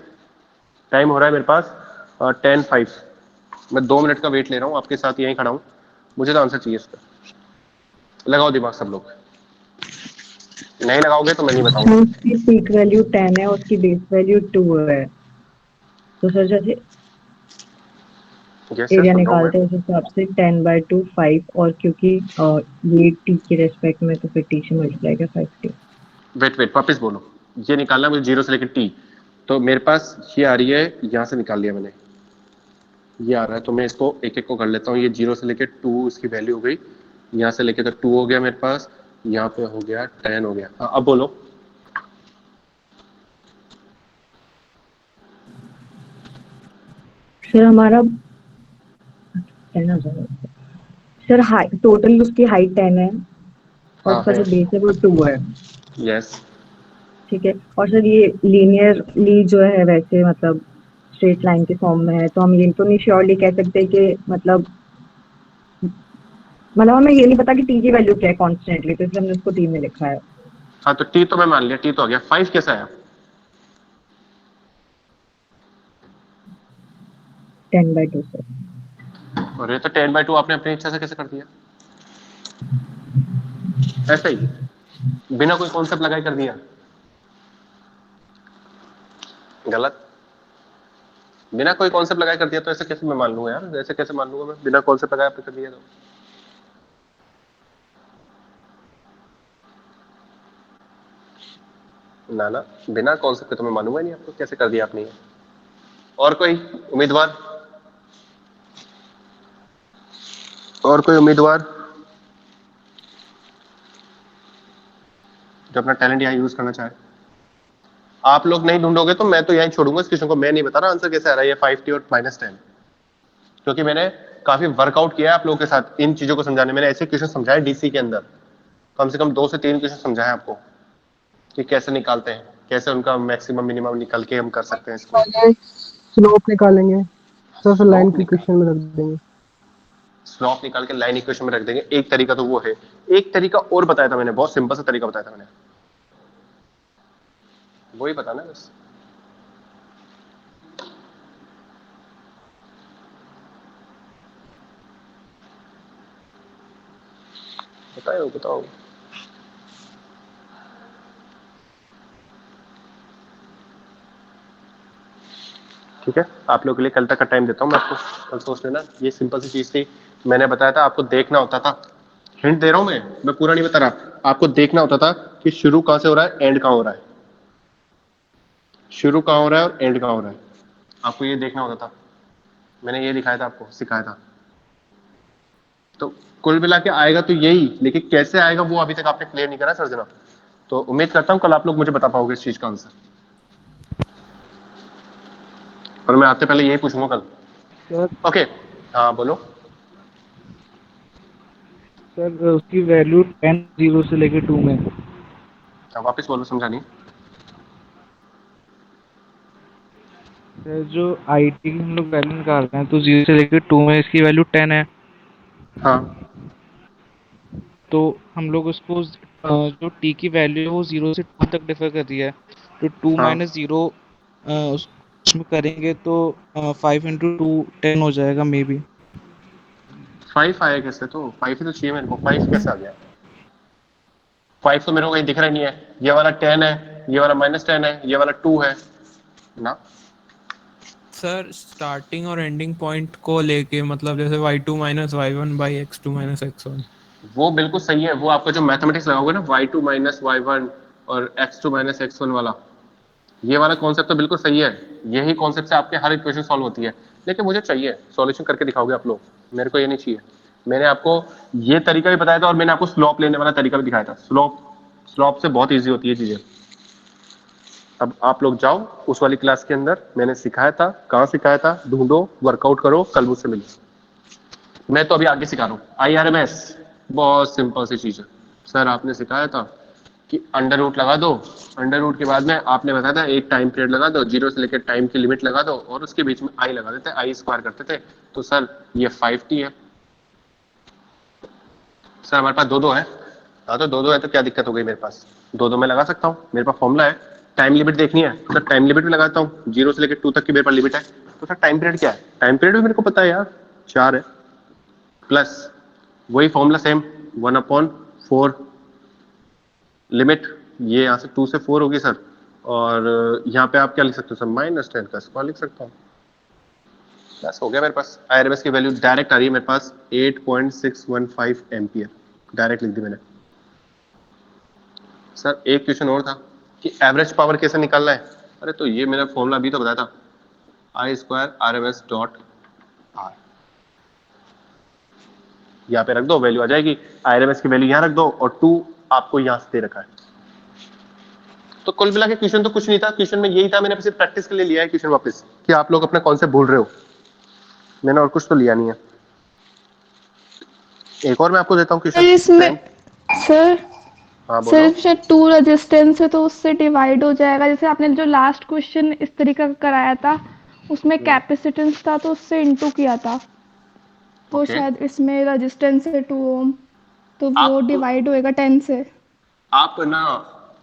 टाइम हो रहा है मेरे पास 10:05, मैं 2 मिनट का वेट ले रहा हूँ, आपके साथ यहीं खड़ा हूँ, मुझे तो आंसर चाहिए इसका। लगाओ दिमाग सब लोग, नहीं लगाओगे तो मैं नहीं बताऊंगा। उसकी पीक वैल्यू 10 है, उसकी बेस वैल्यू 2 है, तो सर जैसे यस सर, एरिया सुन रहा हूँ मैं। निकालते हैं उस हिसाब से 10/2 5, और क्योंकि ये टी के रेस्पेक्ट में तो फिर टी से मल्टीप्लाई का 5t। वेट वापस बोलो, ये निकालना है मुझे 0 से लेकर t, तो मेरे पास ये आ रही है, यहाँ से निकाल लिया मैंने, ये आ रहा है, तो मैं इसको एक एक को कर लेता हूँ। ये 0 से लेकर 2 इसकी वैल्यू हो गई, यहाँ से लेके तो 2 हो गया मेरे पास, यहाँ पे हो गया 10 हो गया। हाँ अब बोलो। सर हमारा 10,000 सर, हाई टोटल उसकी हाइट 10 है और हाँ उसका है, जो बेस है वो 2 है, यस। ठीक है। और सर ये लीनियरली जो है वैसे मतलब स्ट्रेट लाइन के फॉर्म में है, तो हम ये तो नहीं श्योरली कह सकते कि मतलब हमें ये नहीं पता कि टी की वैल्यू क्या है कॉन्स्टेंटली, तो इसलिए हमने उसको टी में लिखा है। हाँ तो t तो मैं मान लिया, t तो आ गया। 5 कैसा आया? 10/2 सर। और ये तो 10/2 आपने अपनी इच्छा से कैसे कर दिया? ऐसा ही बिना कोई कॉन्सेप्ट लगाए कर दिया, गलत। बिना कोई कॉन्सेप्ट लगाए कर दिया तो ऐसे कैसे मैं मान लूंगा यार, ऐसे कैसे मान लूंगा मैं, बिना कॉन्सेप्ट लगाए आपने कर दिया तो। ना ना, बिना कॉन्सेप्ट के तो मैं मानूंगा नहीं आपको, कैसे कर दिया आपने ये। और कोई उम्मीदवार, और कोई उम्मीदवार जो अपना टैलेंट यहाँ यूज करना चाहे? आप लोग नहीं ढूंढोगे तो मैं तो यहीं छोड़ूंगा इस क्वेश्चन को, मैं नहीं बता रहा आंसर कैसे आ रहा है ये 5t और -10, क्योंकि मैंने काफी वर्कआउट किया है आप लोगों के साथ इन चीजों को समझाने। मैंने ऐसे क्वेश्चन समझाए डीसी के अंदर, कम से कम 2 से 3 क्वेश्चन समझाए आपको कि कैसे निकालते हैं, कैसे उनका मैक्सिमम मिनिमम निकल के हम कर सकते हैं इसको। पहले स्लोप निकालेंगे, तो फिर लाइन की इक्वेशन में रख देंगे। स्लॉप निकाल के लाइन इक्वेशन में रख देंगे, एक तरीका तो वो है। एक तरीका और बताया था मैंने, बहुत सिंपल सा तरीका बताया था मैंने, वही बताना बस। बताओ बताओ। ठीक है, आप लोगों के लिए कल तक का टाइम देता हूँ मैं आपको, कल सोच लेना। ये सिंपल सी चीज थी, मैंने बताया था आपको देखना होता था। हिंट दे रहा हूं मैं पूरा नहीं बता रहा, आपको देखना होता था कि शुरू कहां से हो रहा है, एंड कहां हो रहा है, शुरू कहां हो रहा है और एंड कहां हो रहा है, आपको ये देखना होता था। मैंने ये दिखाया था आपको, सिखाया था। तो कुल मिला के आएगा तो यही, लेकिन कैसे आएगा वो अभी तक आपने क्लियर नहीं करा सर्जना। तो उम्मीद करता हूं कल आप लोग मुझे बता पाओगे इस चीज का आंसर, और मैं आते पहले यही पूछूंगा कल। सर ओके, हाँ बोलो। सर उसकी वैल्यू 10 0 से लेके 2 में। वापस बोलो, समझा नहीं। सर जो IT की हम लोग वैल्यू निकाल रहे हैं तो 0 से लेके 2 में इसकी वैल्यू 10 है, हाँ तो हम लोग उसको जो t की वैल्यू है वो 0 से 2 तक डिफर कर रही है, तो 2 हाँ, माइनस 0 उसमें करेंगे तो 5 इंटू 2 10 हो जाएगा मे बी। 5 आया कैसे, तो 5 ही तो चाहिए मेरे को, 5 कैसे आ गया? 5 तो मेरे को कहीं दिख रहा ही नहीं है, ये वाला 10 है, ये वाला -10 है, ये वाला 2 है ना। सर स्टार्टिंग और एंडिंग पॉइंट को लेके, मतलब जैसे y2 minus y1 by x2 minus x1। वो बिल्कुल सही है, वो आपका जो मैथमेटिक्स लगाओगे ना, y2 माइनस y1 और x2 माइनस x1 वाला, ये वाला कॉन्सेप्ट तो बिल्कुल सही है। यही कॉन्सेप्ट से आपके हर इक्वेशन सॉल्व होती है, लेकिन मुझे चाहिए सॉल्यूशन करके दिखाओगे आप लोग, मेरे को ये नहीं चाहिए। मैंने आपको ये तरीका भी बताया था और मैंने आपको स्लोप लेने वाला तरीका भी दिखाया था। स्लोप से बहुत ईजी होती है चीजें। अब आप लोग जाओ उस वाली क्लास के अंदर, मैंने सिखाया था, कहाँ सिखाया था, ढूंढो, वर्कआउट करो, कल मुझसे मिलो। मैं तो अभी आगे सिखा रहा हूँ IRMS, बहुत सिंपल सी चीज है। सर आपने सिखाया था कि अंडर रूट लगा दो, अंडर रूट के बाद में आपने बताया था एक टाइम पीरियड लगा दो, 0 से लेकर टाइम की लिमिट लगा दो और उसके बीच में आई लगा देते, आई स्क्वायर करते थे। तो सर ये 5t है। सर हमारे पास दो दो है। हाँ तो दो दो है तो क्या दिक्कत हो गई, मेरे पास दो दो मैं लगा सकता हूँ, मेरे पास फॉर्मूला है। टाइम लिमिट देखनी है तो सर टाइम लिमिट भी लगाता हूँ, 0 से लेकर 2 तक की मेरे पास लिमिट है। तो सर टाइम पीरियड क्या है, टाइम पीरियड भी मेरे को पता है यार, 4 है, प्लस वही फॉर्मूला सेम, 1/4 लिमिट, ये यहाँ से 2 से 4 होगी सर, और यहाँ पे आप क्या लिख सकते हो सर, -10 का स्क्वायर लिख सकता हूँ। बस हो गया मेरे पास। IRMS की वैल्यू डायरेक्ट आ रही है मेरे पास 8.615 एम्पियर, डायरेक्ट लिख दी मैंने। सर एक क्वेश्चन और था कि एवरेज पावर कैसे निकालना है। अरे तो ये मैंने फॉर्मूला अभी तो बताया था, I²RMS.R, यहाँ पे रख दो, वैल्यू आ जाएगी। IRMS की वैल्यू यहाँ रख दो और 2 आपको यहाँ से दे रखा है। तो कुल मिला के क्वेश्चन तो कुछ नहीं था, क्वेश्चन में यही था, मैंने सिर्फ प्रैक्टिस के लिए लिया है क्वेश्चन वापस, कि आप लोग अपना कॉन्सेप्ट भूल रहे हो, मैंने और कुछ तो लिया नहीं है। एक और मैं आपको देता हूँ सर क्वेश्चन। इसमें सर हाँ सर बोलो। इसमें 2 रेजिस्टेंस है तो उससे डिवाइड हो जाएगा। जैसे आपने जो लास्ट क्वेश्चन इस तरीके का कराया था उसमें कैपेसिटेंस था तो उससे इनटू किया था, तो ओके शायद इसमें रेजिस्टेंस है 2 ओम, तो वो आप डिवाइड होएगा 10 से। आप ना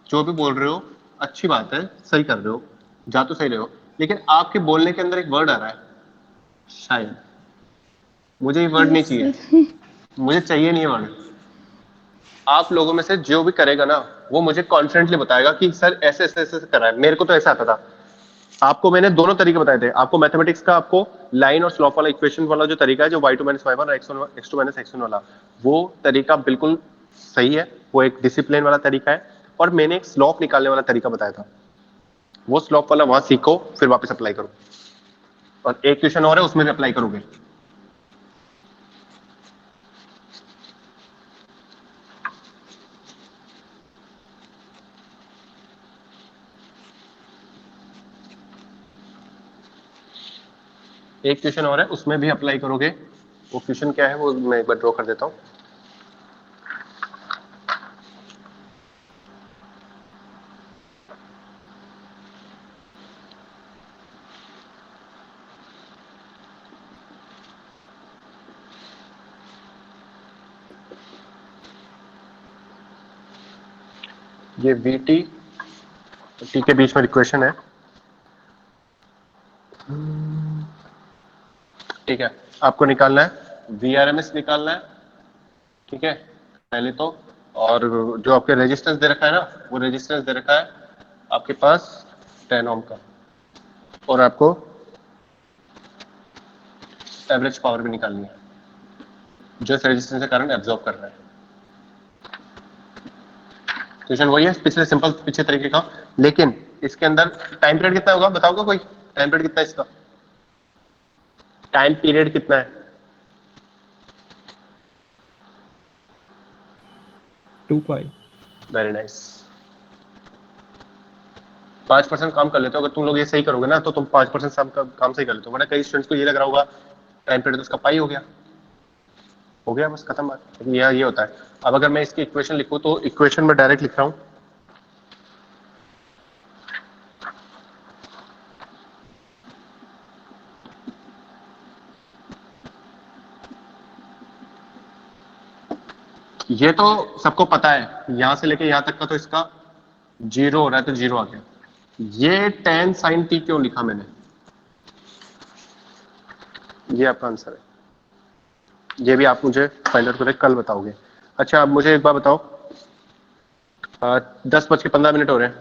जो भी बोल रहे हो अच्छी बात है, सही कर रहे हो, जा तो सही रहे हो, लेकिन आपके बोलने के अंदर एक वर्ड आ रहा है शायद, मुझे ये वर्ड नहीं यस चाहिए, सर। मुझे चाहिए नहीं है वर्ड। आप लोगों में से जो भी करेगा ना वो मुझे कॉन्फिडेंटली बताएगा कि सर ऐसे ऐसे ऐसे ऐसे कर रहा है, मेरे को तो ऐसा आता था। आपको मैंने दोनों तरीके बताए थे, आपको मैथमेटिक्स का, आपको लाइन और स्लोप वाला इक्वेशन वाला जो तरीका है, जो y2 - y1 और x2 - x1 वाला, वो तरीका बिल्कुल सही है, वो एक डिसिप्लिन वाला तरीका है। और मैंने एक स्लोप निकालने वाला तरीका बताया था, वो स्लोप वाला वहां सीखो, फिर वापस अप्लाई करो। और एक क्वेश्चन और है उसमें भी अप्लाई करोगे। एक क्वेश्चन और है उसमें भी अप्लाई करोगे। वो क्वेश्चन क्या है वो मैं एक बार ड्रॉ कर देता हूँ। ये VT T के बीच में इक्वेशन है, ठीक है। आपको निकालना है VRMS निकालना है, ठीक है पहले तो। और जो आपके रेजिस्टेंस दे रखा है ना, वो रेजिस्टेंस दे रखा है आपके पास 10 ओम का, और आपको एवरेज पावर भी निकालनी है जो इस रेजिस्टेंस के कारण एब्जॉर्ब कर रहा है। क्वेश्चन वही है पिछले सिंपल पिछले तरीके का, लेकिन इसके अंदर टाइम पीरियड कितना होगा बताओगे कोई, टाइम पीरियड कितना है इसका, टाइम पीरियड कितना है? 2 पाई। Very nice. 5% काम कर लेते हो, अगर तुम लोग ये सही करोगे ना तो तुम 5% काम सही कर लेते हो, वरना कई स्टूडेंट्स को ये लग रहा होगा टाइम पीरियड तो उसका पाई हो गया बस खत्म बात। ये होता है। अब अगर मैं इसकी इक्वेशन लिखूं तो इक्वेशन में डायरेक्ट लिख रहा हूं, ये तो सबको पता है, यहां से लेके यहां तक का तो इसका 0 हो रहा है तो 0 आ गया। ये tan sin t क्यों लिखा मैंने, ये आपका आंसर है। ये भी आप मुझे फाइंड आउट करके कल बताओगे। अच्छा अब मुझे एक बात बताओ, 10:15 हो रहे हैं,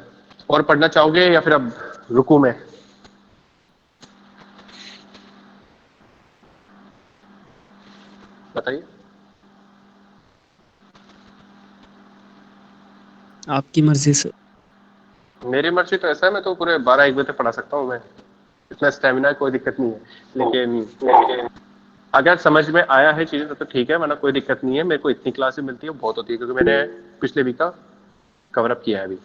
और पढ़ना चाहोगे या फिर अब रुकू मैं? बताइए। आपकी मर्जी से। मेरी मर्जी तो ऐसा है, मैं तो पूरे 12-1 बजे तक पढ़ा सकता हूँ, मैं इतना स्टेमिना है, कोई दिक्कत नहीं है। लेकिन अगर समझ में आया है चीजें तो ठीक है, वरना कोई दिक्कत नहीं है। मेरे को इतनी क्लासेस मिलती है बहुत होती है, क्योंकि मैंने पिछले वीक का कवर अप किया है अभी।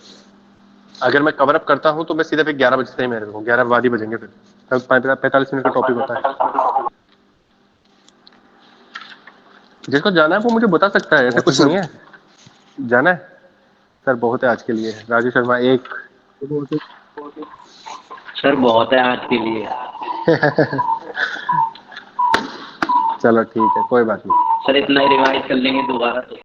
अगर मैं कवर अप करता हूँ तो मैं सीधे फिर 11 बजते ही मेरे को 11 बाद ही बजेंगे, फिर 45 मिनट का टॉपिक होता है। जिसको जाना है वो मुझे बता सकता है, ऐसे कुछ नहीं है। जाना है सर, बहुत है आज के लिए। राजू शर्मा 1। सर बहुत है आज के लिए। चलो ठीक है, कोई बात नहीं सर इतना ही रिवाइज कर लेंगे दोबारा तो।